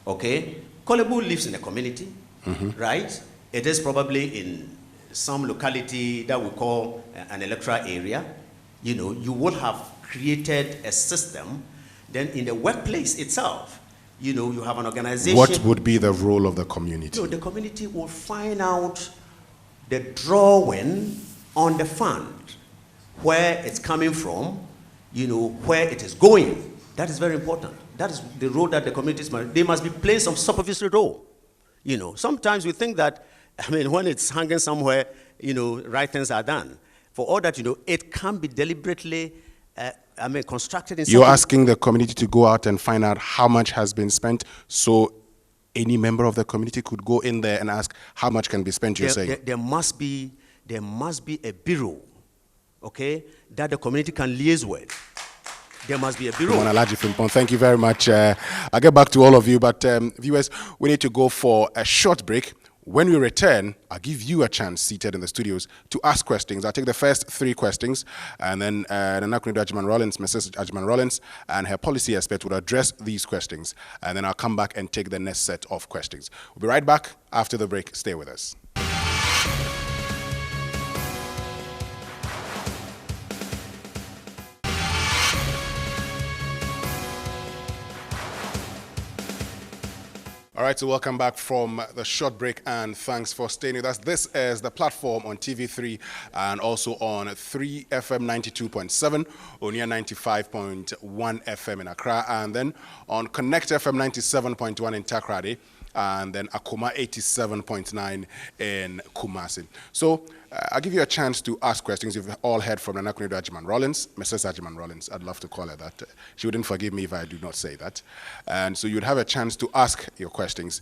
okay? Kolebu lives in a community, right? It is probably in some locality that we call an electoral area. You would have created a system. Then in the workplace itself, you have an organization. What would be the role of the community? The community will find out the drawing on the fund, where it's coming from, where it is going. That is very important. That is the role that the communities must be playing some supervisory role. Sometimes we think that, when it's hanging somewhere, right things are done. For all that, it can be deliberately, constructed in. You're asking the community to go out and find out how much has been spent, so any member of the community could go in there and ask how much can be spent. You're saying there must be a bureau, okay, that the community can liaise with. There must be a bureau. Thank you very much. I'll get back to all of you, but viewers, we need to go for a short break. When we return, I'll give you a chance seated in the studios to ask questions. I'll take the first 3 questions, and then Konadu Agyeman Rawlings, Mrs. Agyeman Rawlings, and her policy expert will address these questions. And then I'll come back and take the next set of questions. We'll be right back after the break. Stay with us. All right, so welcome back from the short break, and thanks for staying with us. This is the platform on TV3 and also on 3FM 92.7, Onia 95.1 FM in Accra, and then on Connect FM 97.1 in Takoradi, and then Akoma 87.9 in Kumasi. So I'll give you a chance to ask questions. You've all heard from Konadu Agyeman Rawlings, Mrs. Agyeman Rawlings. I'd love to call her that. She wouldn't forgive me if I do not say that. And so you'd have a chance to ask your questions.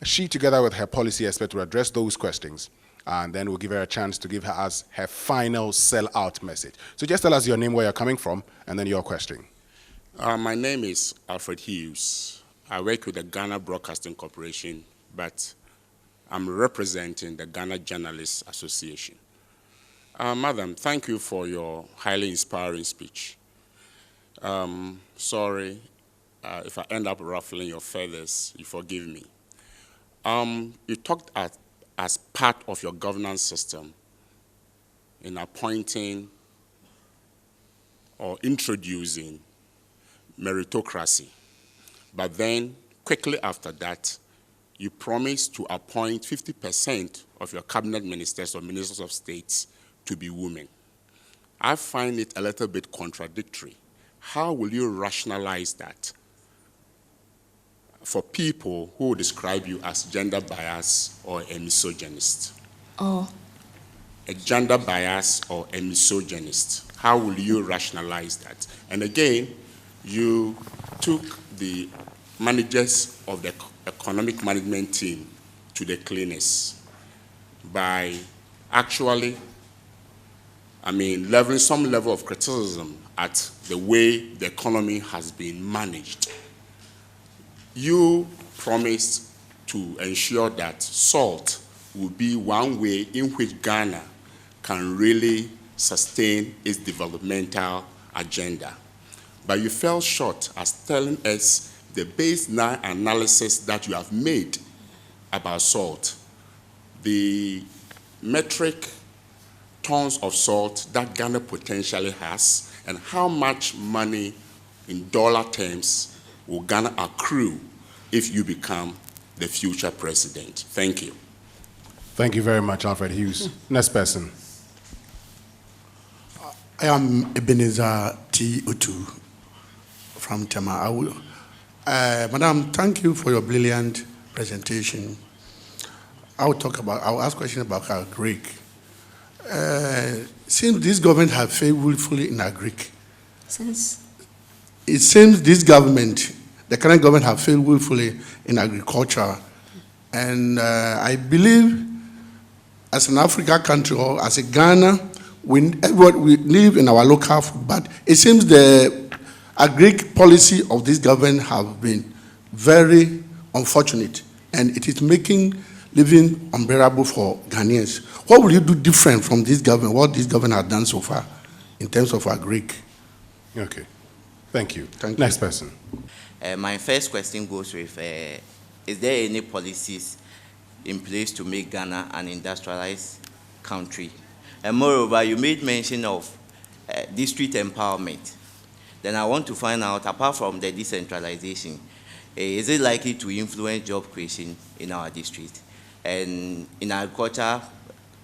She, together with her policy expert, will address those questions. And then we'll give her a chance to give us her final sell-out message. So just tell us your name, where you're coming from, and then your question. My name is Alfred Hughes. I work with the Ghana Broadcasting Corporation, but I'm representing the Ghana Journalists Association. Madam, thank you for your highly inspiring speech. Sorry if I end up ruffling your feathers, you forgive me. You talked as part of your governance system in appointing or introducing meritocracy. But then, quickly after that, you promised to appoint 50% of your cabinet ministers or ministers of states to be women. I find it a little bit contradictory. How will you rationalize that for people who describe you as gender biased or a misogynist? Oh. A gender bias or a misogynist. How will you rationalize that? And again, you took the managers of the economic management team to the cleaners by actually, leveling some level of criticism at the way the economy has been managed. You promised to ensure that salt will be one way in which Ghana can really sustain its developmental agenda. But you fell short as telling us the baseline analysis that you have made about salt, the metric tons of salt that Ghana potentially has, and how much money in dollar terms will Ghana accrue if you become the future president. Thank you. Thank you very much, Alfred Hughes. Next person. I am Ebenezer T. Utu from Tema. Madam, thank you for your brilliant presentation. I'll ask questions about our Greek. Since this government has failed willfully in our Greek. It seems this government, the current government, have failed willfully in agriculture. And I believe as an African country or as a Ghana, we live in our local food, but it seems the agric policy of this government have been very unfortunate, and it is making living unbearable for Ghanaians. What will you do different from this government, what this government has done so far in terms of agric? Okay, thank you. Thank you. Next person. My first question goes with, is there any policies in place to make Ghana an industrialized country? And moreover, you made mention of district empowerment. Then I want to find out, apart from the decentralization, is it likely to influence job creation in our district? And in agriculture,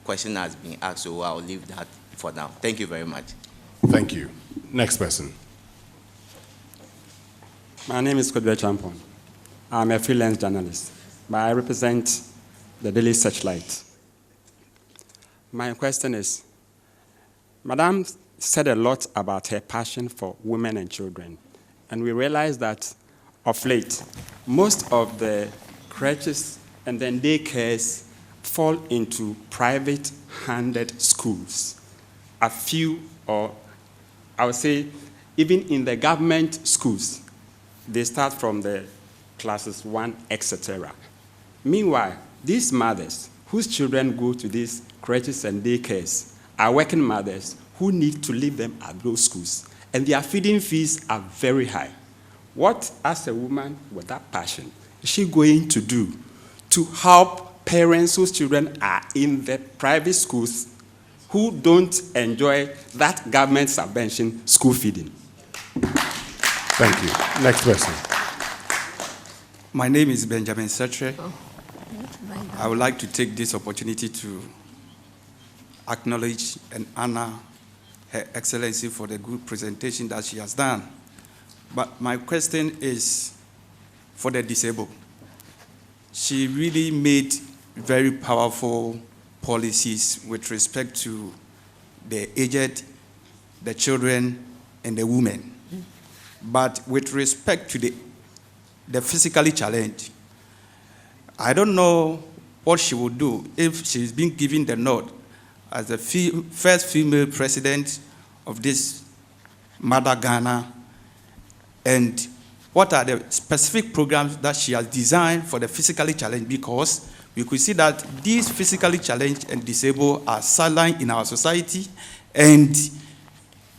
question has been asked, so I'll leave that for now. Thank you very much. Thank you. Next person. My name is Kodwe Champon. I'm a freelance journalist, but I represent the Daily Searchlight. My question is, Madam said a lot about her passion for women and children, and we realize that of late, most of the creches and then daycares fall into private-handed schools. A few, or I would say, even in the government schools, they start from the classes 1, etc. Meanwhile, these mothers whose children go to these creches and daycares are working mothers who need to leave them at those schools, and their feeding fees are very high. What, as a woman with that passion, is she going to do to help parents whose children are in the private schools who don't enjoy that government subvention school feeding? Thank you. Next person. My name is Benjamin Setre. I would like to take this opportunity to acknowledge and honor Her Excellency for the good presentation that she has done. But my question is for the disabled. She really made very powerful policies with respect to the aged, the children, and the women. But with respect to the physically challenged, I don't know what she would do if she's been given the nod as the first female president of this Mother Ghana, and what are the specific programs that she has designed for the physically challenged, because we could see that these physically challenged and disabled are sidelined in our society, and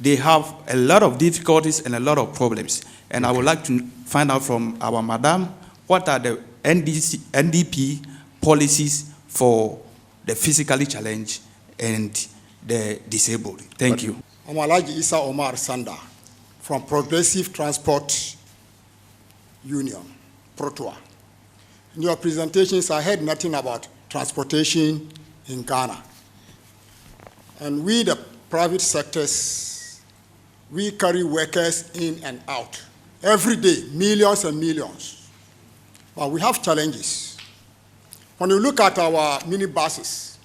they have a lot of difficulties and a lot of problems. And I would like to find out from our madam, what are the NDP policies for the physically challenged and the disabled? Thank you. I'm Alhaji Isa Omar Sanda from Progressive Transport Union, Protua. In your presentations, I heard nothing about transportation in Ghana. And we, the private sectors, we carry workers in and out. Every day, millions and millions. But we have challenges. When you look at our minibuses,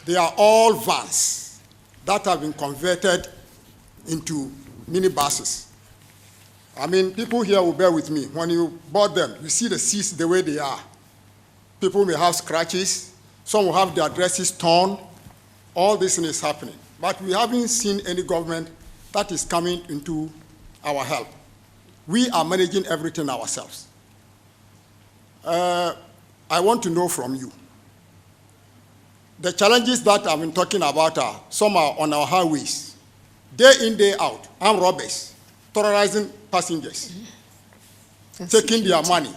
they are all vans that have been converted into minibuses. I mean, people here will bear with me. When you bought them, you see the seats the way they are. People may have scratches. Some will have their dresses torn. All this is happening. But we haven't seen any government that is coming into our help. We are managing everything ourselves. I want to know from you. The challenges that I've been talking about are, some are on our highways. Day in, day out, armed robbers, terrorizing passengers, taking their money,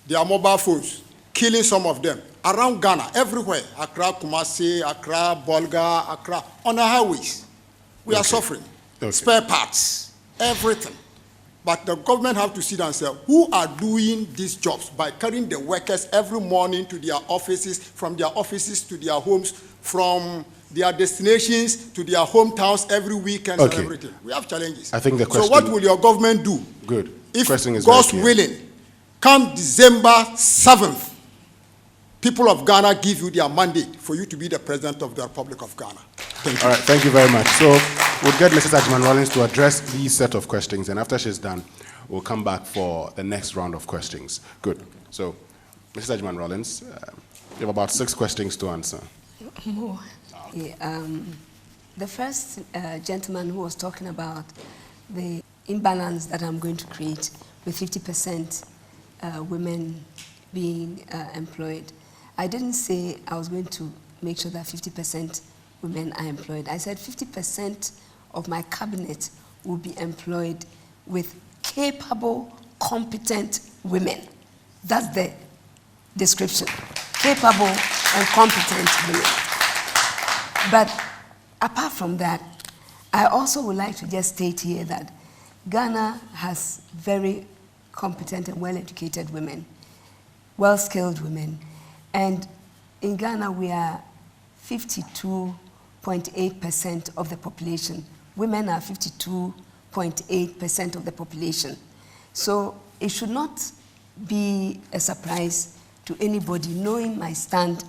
their mobile phones, killing some of them. Around Ghana, everywhere, Accra, Kumasi, Accra, Bolga, Accra, on our highways. We are suffering. Spare parts, everything. But the government have to sit down and say, who are doing these jobs by carrying the workers every morning to their offices, from their offices to their homes, from their destinations to their hometowns every weekend and everything. We have challenges. I think the question... So what will your government do? Good. If question is God's willing, come December 7th, people of Ghana give you their mandate for you to be the president of the Republic of Ghana. Thank you. All right, thank you very much. So we'll get Mrs. Agyeman Rawlings to address these set of questions, and after she's done, we'll come back for the next round of questions. Good. So, Mrs. Agyeman Rawlings, you have about 6 questions to answer. More. Yeah, the first gentleman who was talking about the imbalance that I'm going to create with 50% women being employed. I didn't say I was going to make sure that 50% women are employed. I said 50% of my cabinet will be employed with capable, competent women. That's the description. Capable and competent women. But apart from that, I also would like to just state here that Ghana has very competent and well-educated women, well-skilled women. And in Ghana, we are 52.8% of the population. Women are 52.8% of the population. So it should not be a surprise to anybody knowing my stand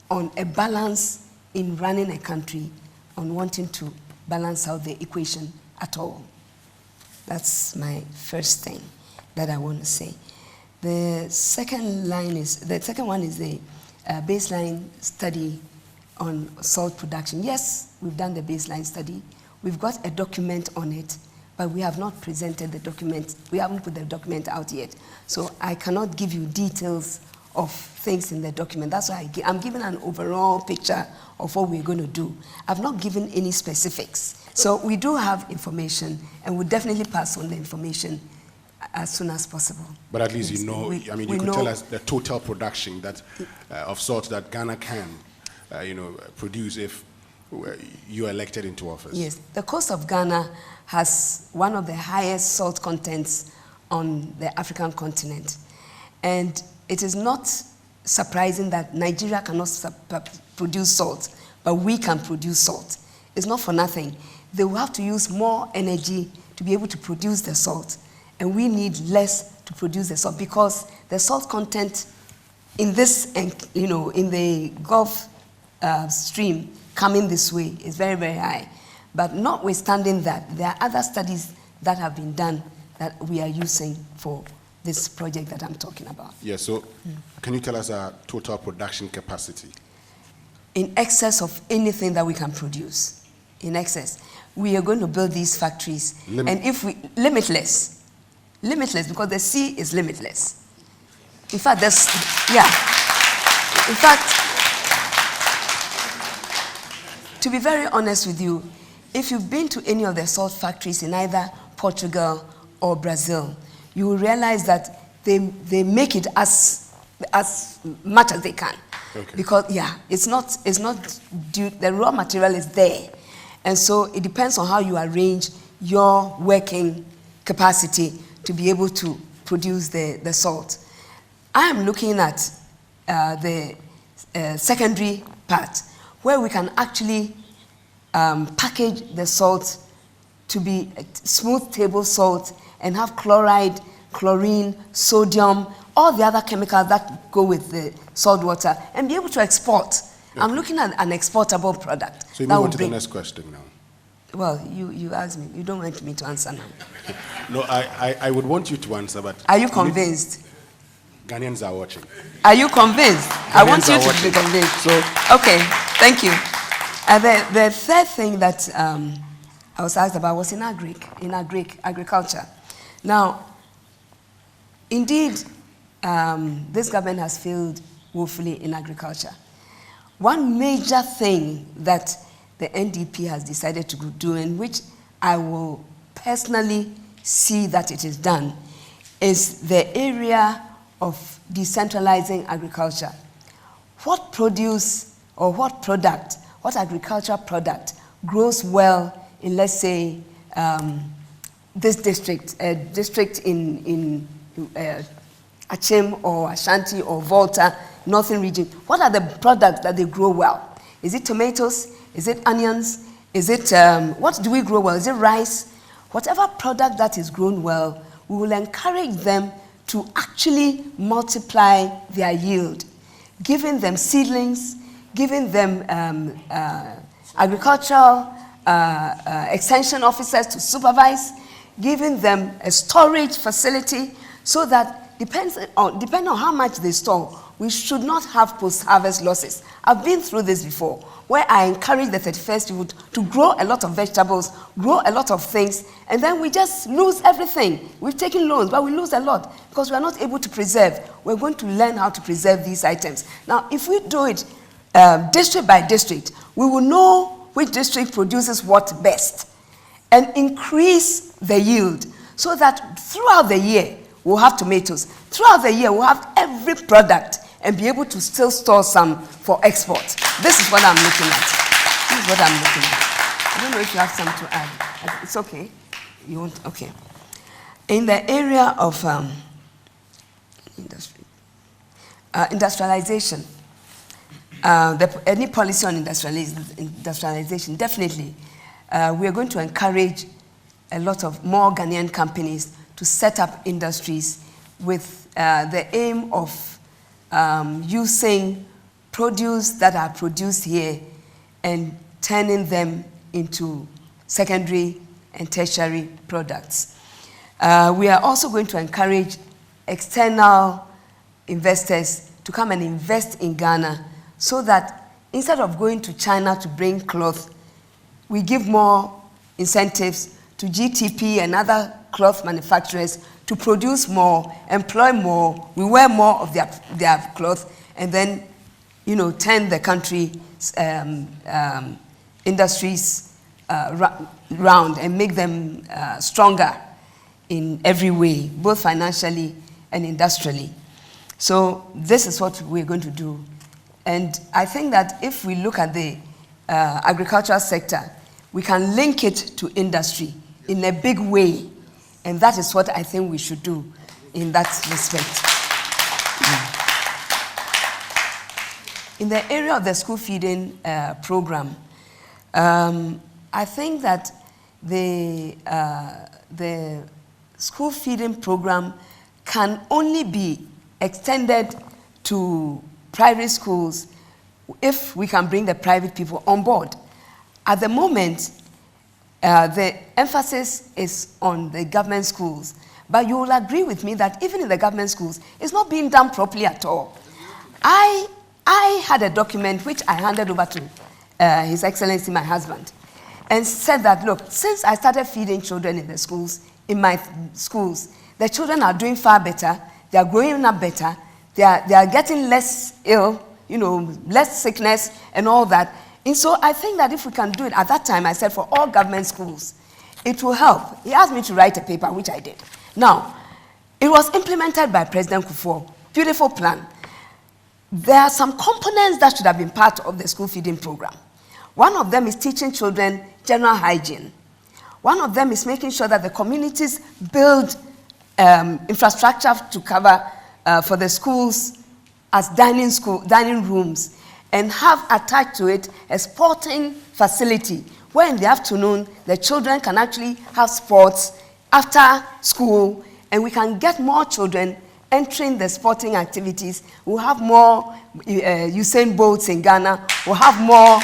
on a balance in running a country, on wanting to balance out the equation at all. That's my first thing that I want to say. The second one is the baseline study on salt production. Yes, we've done the baseline study. We've got a document on it, but we have not presented the document. We haven't put the document out yet. So I cannot give you details of things in the document. That's why I'm giving an overall picture of what we're going to do. I've not given any specifics. So we do have information, and we'll definitely pass on the information as soon as possible. But at least you know, you could tell us the total production that, of salt that Ghana can, produce if you are elected into office. Yes, the coast of Ghana has one of the highest salt contents on the African continent. And it is not surprising that Nigeria cannot produce salt, but we can produce salt. It's not for nothing. They will have to use more energy to be able to produce the salt, and we need less to produce the salt because the salt content in this, in the Gulf stream coming this way is very, very high. But notwithstanding that, there are other studies that have been done that we are using for this project that I'm talking about. Yes, so can you tell us our total production capacity? In excess of anything that we can produce, in excess. We are going to build these factories, and if we, limitless, because the sea is limitless. In fact, in fact, to be very honest with you, if you've been to any of the salt factories in either Portugal or Brazil, you will realize that they make it as much as they can. Okay. Because it's not due, the raw material is there. And so it depends on how you arrange your working capacity to be able to produce the salt. I am looking at the secondary part where we can actually package the salt to be smooth table salt and have chloride, chlorine, sodium, all the other chemicals that go with the salt water, and be able to export. Okay. I'm looking at an exportable product. So you move on to the next question now. Well, you asked me. You don't want me to answer now. No, I would want you to answer, but... Are you convinced? Ghanaians are watching. Are you convinced? I want you to be convinced. So, okay, thank you. The third thing that I was asked about was in agriculture. Now, indeed, this government has failed woefully in agriculture. One major thing that the NDP has decided to do, in which I will personally see that it is done, is the area of decentralizing agriculture. What produce or what product, what agricultural product grows well in, let's say, this district, a district in Achim or Ashanti or Volta, Northern region, what are the products that they grow well? Is it tomatoes? Is it onions? Is it, what do we grow well? Is it rice? Whatever product that is grown well, we will encourage them to actually multiply their yield, giving them seedlings, giving them agricultural extension officers to supervise, giving them a storage facility so that depending on how much they store, we should not have post-harvest losses. I've been through this before, where I encourage the 31st people to grow a lot of vegetables, grow a lot of things, and then we just lose everything. We've taken loans, but we lose a lot because we are not able to preserve. We're going to learn how to preserve these items. Now, if we do it district by district, we will know which district produces what best and increase the yield so that throughout the year, we'll have tomatoes. Throughout the year, we'll have every product and be able to still store some for export. This is what I'm looking at. This is what I'm looking at. I don't know if you have something to add. It's okay. You won't? Okay. In the area of industrialization, any policy on industrialization, definitely, we are going to encourage a lot of more Ghanaian companies to set up industries with the aim of using produce that are produced here and turning them into secondary and tertiary products. We are also going to encourage external investors to come and invest in Ghana so that instead of going to China to bring cloth, we give more incentives to GTP and other cloth manufacturers to produce more, employ more, we wear more of their cloth, and then, you know, turn the country's industries round and make them stronger in every way, both financially and industrially. So this is what we're going to do. And I think that if we look at the agricultural sector, we can link it to industry in a big way. And that is what I think we should do in that respect. In the area of the school feeding program, I think that the school feeding program can only be extended to private schools if we can bring the private people on board. At the moment, the emphasis is on the government schools, but you will agree with me that even in the government schools, it's not being done properly at all. I had a document which I handed over to His Excellency, my husband, and said that, look, since I started feeding children in the schools, in my schools, the children are doing far better, they are growing up better, they are getting less ill, you know, less sickness and all that. And so I think that if we can do it, at that time I said for all government schools, it will help. He asked me to write a paper, which I did. Now, it was implemented by President Kufuor, beautiful plan. There are some components that should have been part of the school feeding program. One of them is teaching children general hygiene. One of them is making sure that the communities build infrastructure to cover for the schools as dining rooms, and have attached to it a sporting facility where in the afternoon the children can actually have sports after school, and we can get more children entering the sporting activities. We'll have more Usain Bolts in Ghana. We'll have more,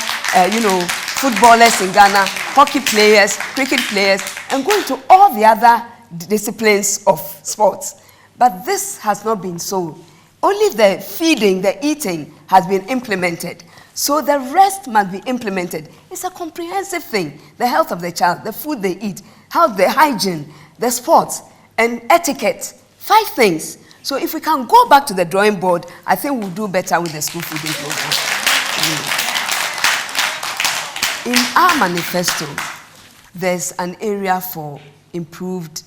footballers in Ghana, hockey players, cricket players, and going to all the other disciplines of sports. But this has not been so. Only the feeding, the eating has been implemented. So the rest must be implemented. It's a comprehensive thing. The health of the child, the food they eat, the hygiene, the sports, and etiquette. 5 things. So if we can go back to the drawing board, I think we'll do better with the school feeding program. In our manifesto, there's an area for improved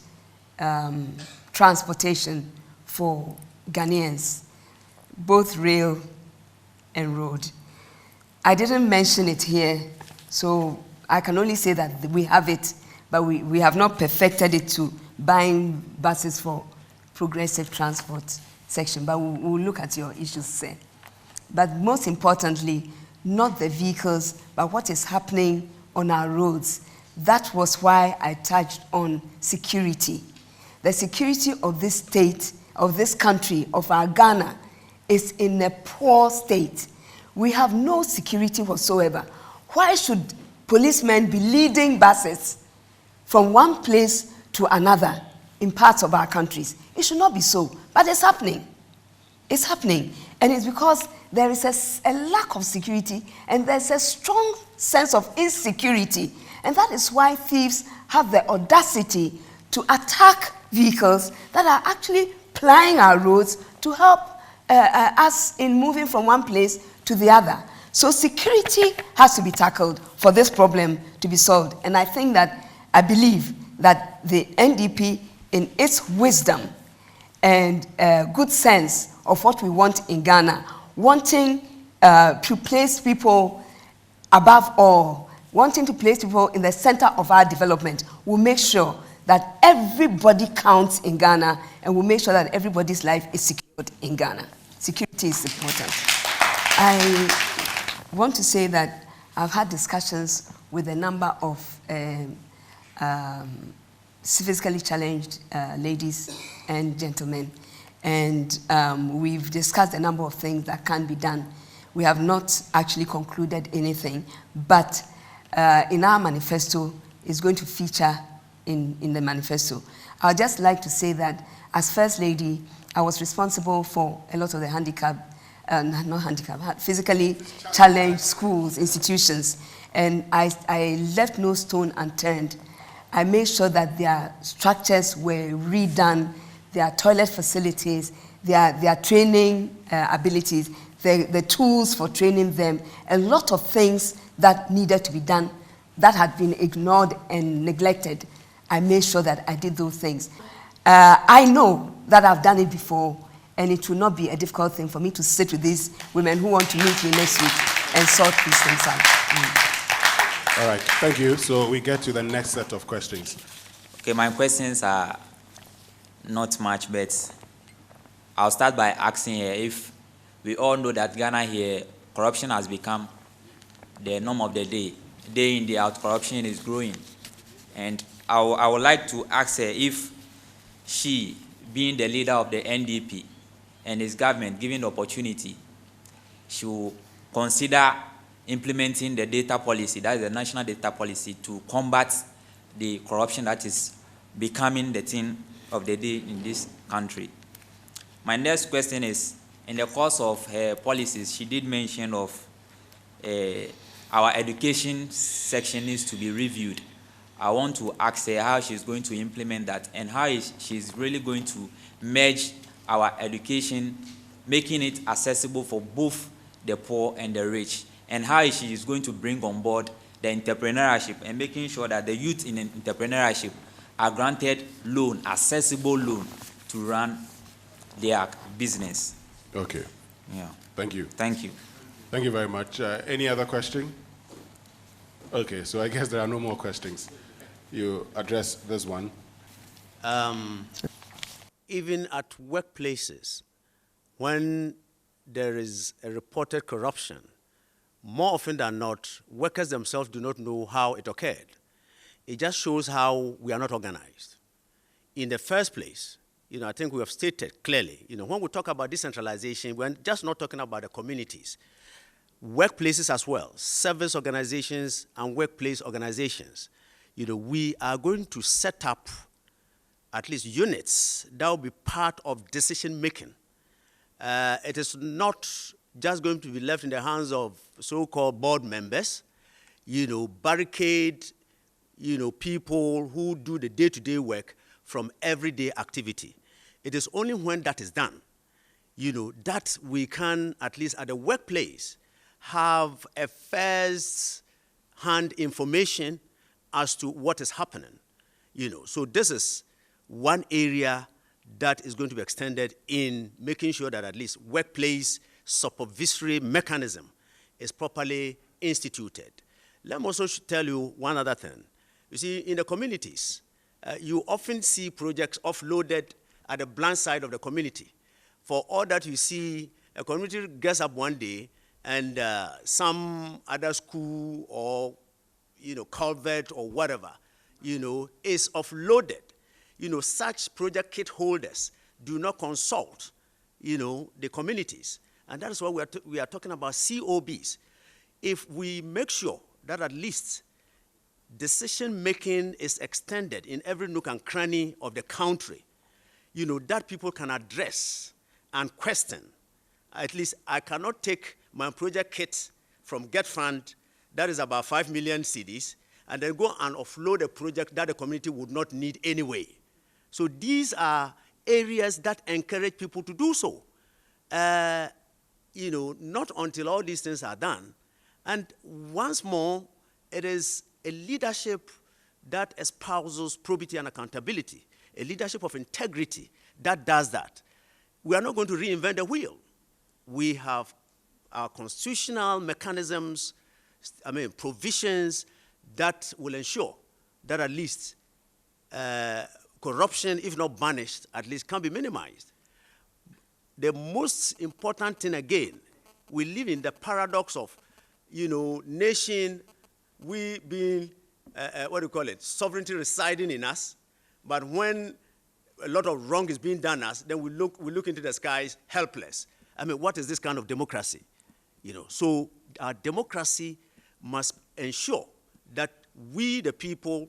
transportation for Ghanaians, both rail and road. I didn't mention it here, so I can only say that we have it but we have not perfected it to buying buses for progressive transport section, but we'll look at your issues there. But most importantly, not the vehicles, but what is happening on our roads. That was why I touched on security. The security of this state, of this country, of our Ghana, is in a poor state. We have no security whatsoever. Why should policemen be leading buses from one place to another in parts of our countries? It should not be so, but it's happening. It's happening, and it's because there is a lack of security, and there's a strong sense of insecurity, and that is why thieves have the audacity to attack vehicles that are actually plying our roads to help us in moving from one place to the other. So security has to be tackled for this problem to be solved, and I believe that the NDP, in its wisdom and good sense of what we want in Ghana, wanting to place people above all, wanting to place people in the center of our development, will make sure that everybody counts in Ghana, and will make sure that everybody's life is secured in Ghana. Security is important. I want to say that I've had discussions with a number of physically challenged ladies and gentlemen, and we've discussed a number of things that can be done. We have not actually concluded anything, but in our manifesto, it's going to feature in the manifesto. I'd just like to say that as First Lady, I was responsible for a lot of the physically challenged schools, institutions, and I left no stone unturned. I made sure that their structures were redone, their toilet facilities, their training abilities, the tools for training them, a lot of things that needed to be done that had been ignored and neglected. I made sure that I did those things. I know that I've done it before, and it will not be a difficult thing for me to sit with these women who want to meet me next week and sort these things out. All right, thank you. So we get to the next set of questions. Okay, my questions are not much, but I'll start by asking here if we all know that Ghana here, corruption has become the norm of the day. Day in, day out, corruption is growing. And I would like to ask her if she, being the leader of the NDP and his government, given the opportunity, she will consider implementing the data policy, that is the national data policy, to combat the corruption that is becoming the thing of the day in this country. My next question is, in the course of her policies, she did mention of our education section needs to be reviewed. I want to ask her how she's going to implement that and how she's really going to merge our education, making it accessible for both the poor and the rich, and how she is going to bring on board the entrepreneurship and making sure that the youth in entrepreneurship are granted loan, accessible loan to run their business. Okay. Yeah. Thank you. Thank you. Thank you very much. Any other question? Okay, so I guess there are no more questions. You address this one. Even at workplaces, when there is a reported corruption, more often than not, workers themselves do not know how it occurred. It just shows how we are not organized. In the first place, I think we have stated clearly, when we talk about decentralization, we're just not talking about the communities. Workplaces as well, service organizations and workplace organizations. We are going to set up at least units that will be part of decision making. It is not just going to be left in the hands of so-called board members, barricade, people who do the day-to-day work from everyday activity. It is only when that is done, that we can, at least at the workplace, have a first-hand information as to what is happening. So this is one area that is going to be extended in making sure that at least workplace supervisory mechanism is properly instituted. Let me also tell you one other thing. You see, in the communities, you often see projects offloaded at the blunt side of the community. For all that you see, a community gets up one day and some other school or, culvert or whatever, is offloaded. Such project kit holders do not consult, the communities. And that is why we are talking about COBs. If we make sure that at least decision-making is extended in every nook and cranny of the country, that people can address and question. At least I cannot take my project kit from Get Fund, that is about 5 million cedis, and then go and offload a project that the community would not need anyway. So these are areas that encourage people to do so. Not until all these things are done. And once more, it is a leadership that espouses probity and accountability, a leadership of integrity that does that. We are not going to reinvent the wheel. We have our constitutional mechanisms, provisions that will ensure that at least corruption, if not banished, at least can be minimized. The most important thing, again, we live in the paradox of, nation, we being, sovereignty residing in us, but when a lot of wrong is being done us, then we look into the skies helpless. What is this kind of democracy? So our democracy must ensure that we, the people,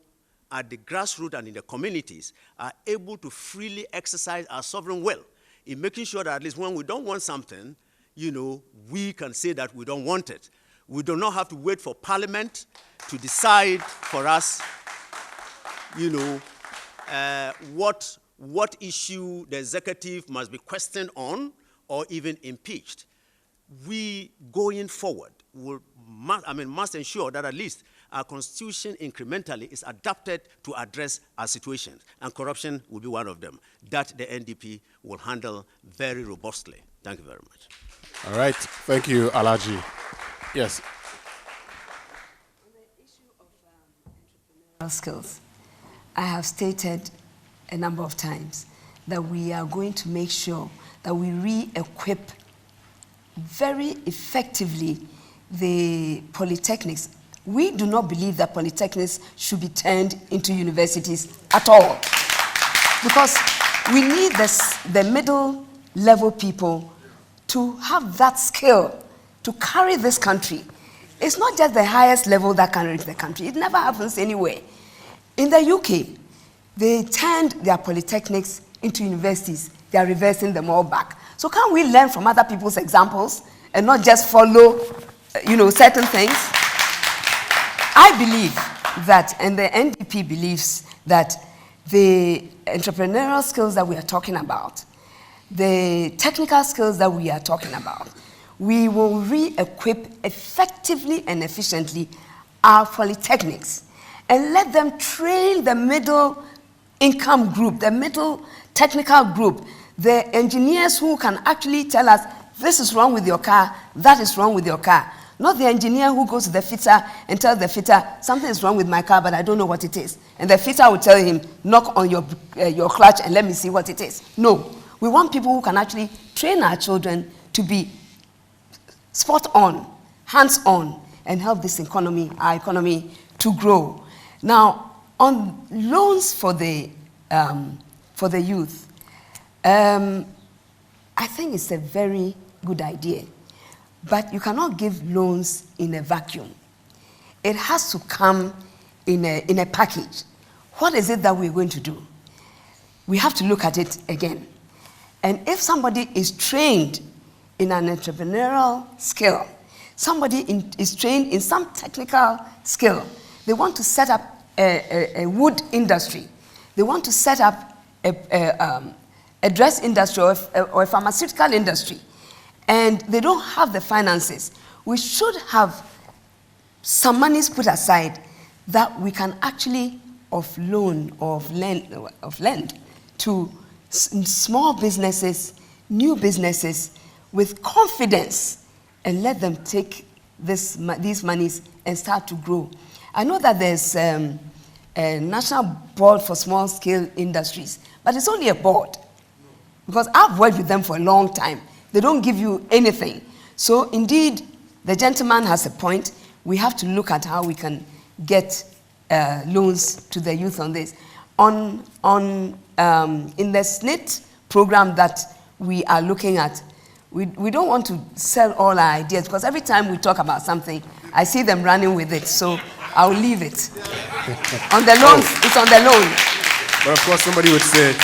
at the grassroots and in the communities, are able to freely exercise our sovereign will in making sure that at least when we don't want something, we can say that we don't want it. We do not have to wait for Parliament to decide for us, what issue the executive must be questioned on or even impeached. We, going forward, must ensure that at least our constitution incrementally is adapted to address our situations, and corruption will be one of them, that the NDP will handle very robustly. Thank you very much. All right. Thank you, Alhaji. Yes. On the issue of entrepreneurial skills, I have stated a number of times that we are going to make sure that we re-equip very effectively the polytechnics. We do not believe that polytechnics should be turned into universities at all, because we need the middle level people to have that skill to carry this country. It's not just the highest level that can reach the country. It never happens anywhere. In the UK, they turned their polytechnics into universities. They are reversing them all back. So can't we learn from other people's examples and not just follow, certain things? I believe that, and the NDP believes that the entrepreneurial skills that we are talking about, the technical skills that we are talking about, we will re-equip effectively and efficiently our polytechnics and let them train the middle income group, the middle technical group, the engineers who can actually tell us, this is wrong with your car, that is wrong with your car. Not the engineer who goes to the fitter and tells the fitter, something is wrong with my car, but I don't know what it is. And the fitter will tell him, knock on your clutch and let me see what it is. No. We want people who can actually train our children to be spot on, hands on, and help this economy, our economy, to grow. Now, on loans for the youth, I think it's a very good idea. But you cannot give loans in a vacuum. It has to come in a package. What is it that we're going to do? We have to look at it again. And if somebody is trained in an entrepreneurial skill, somebody is trained in some technical skill, they want to set up a wood industry, they want to set up a dress industry or a pharmaceutical industry, and they don't have the finances, we should have some monies put aside that we can actually lend to small businesses, new businesses, with confidence, and let them take these monies and start to grow. I know that there's a national board for small-scale industries, but it's only a board. Because I've worked with them for a long time. They don't give you anything. So indeed, the gentleman has a point. We have to look at how we can get loans to the youth on this. In the SNIT program that we are looking at, we don't want to sell all our ideas, because every time we talk about something, I see them running with it. So I'll leave it. On the loans, it's on the loan. But of course, somebody would say,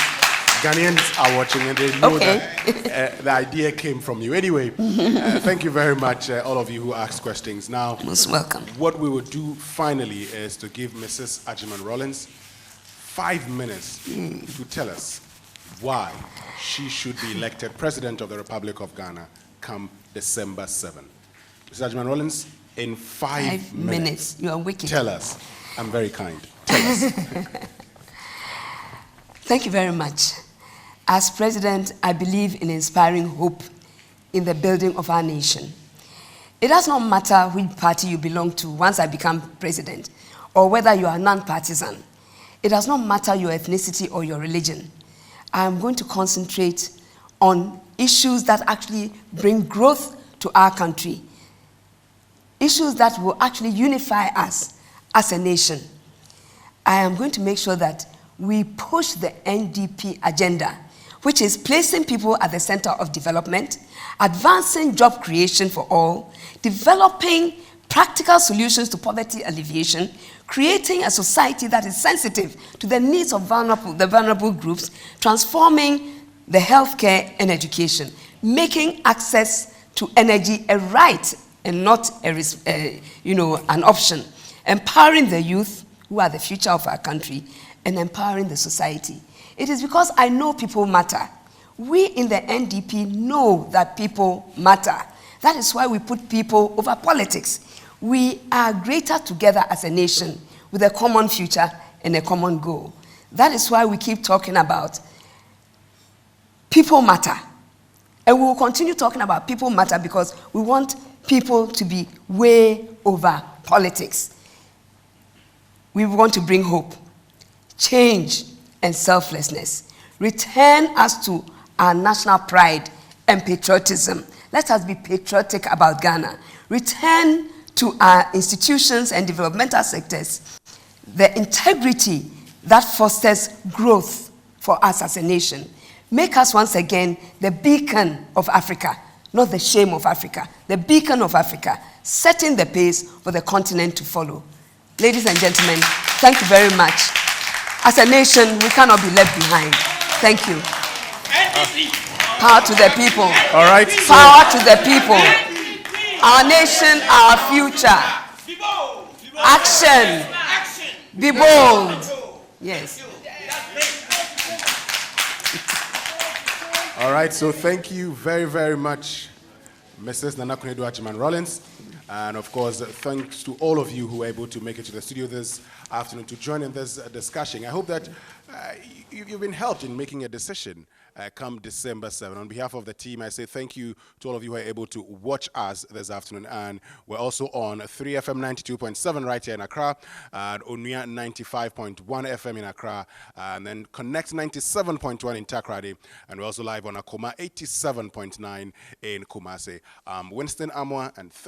Ghanaians are watching and they know that the idea came from you. Anyway, thank you very much, all of you who asked questions. Now, most welcome. What we would do finally is to give Mrs. Agyeman Rawlings 5 minutes to tell us why she should be elected President of the Republic of Ghana come December 7. Mrs. Agyeman Rawlings, in 5 minutes. You are wicked. Tell us. I'm very kind. Tell us. Thank you very much. As president, I believe in inspiring hope in the building of our nation. It does not matter which party you belong to once I become president, or whether you are non-partisan. It does not matter your ethnicity or your religion. I am going to concentrate on issues that actually bring growth to our country, issues that will actually unify us as a nation. I am going to make sure that we push the NDP agenda, which is placing people at the center of development, advancing job creation for all, developing practical solutions to poverty alleviation, creating a society that is sensitive to the needs of the vulnerable groups, transforming the healthcare and education, making access to energy a right and not an option, empowering the youth who are the future of our country, and empowering the society. It is because I know people matter. We in the NDP know that people matter. That is why we put people over politics. We are greater together as a nation with a common future and a common goal. That is why we keep talking about people matter. And we will continue talking about people matter because we want people to be way over politics. We want to bring hope, change, and selflessness. Return us to our national pride and patriotism. Let us be patriotic about Ghana. Return to our institutions and developmental sectors the integrity that fosters growth for us as a nation. Make us once again the beacon of Africa, not the shame of Africa, the beacon of Africa, setting the pace for the continent to follow. Ladies and gentlemen, thank you very much. As a nation, we cannot be left behind. Thank you. Power to the people. All right. Power to the people. Our nation, our future. Action. Be bold. Yes. All right, so thank you very, very much, Mrs. Konadu Agyeman Rawlings. And of course, thanks to all of you who were able to make it to the studio this afternoon to join in this discussion. I hope that you've been helped in making a decision come December 7. On behalf of the team, I say thank you to all of you who are able to watch us this afternoon. And we're also on 3FM 92.7 right here in Accra, and Onuya 95.1 FM in Accra, and then Connect 97.1 in Takrady. And we're also live on Akoma 87.9 in Kumasi. Winston Amwa, and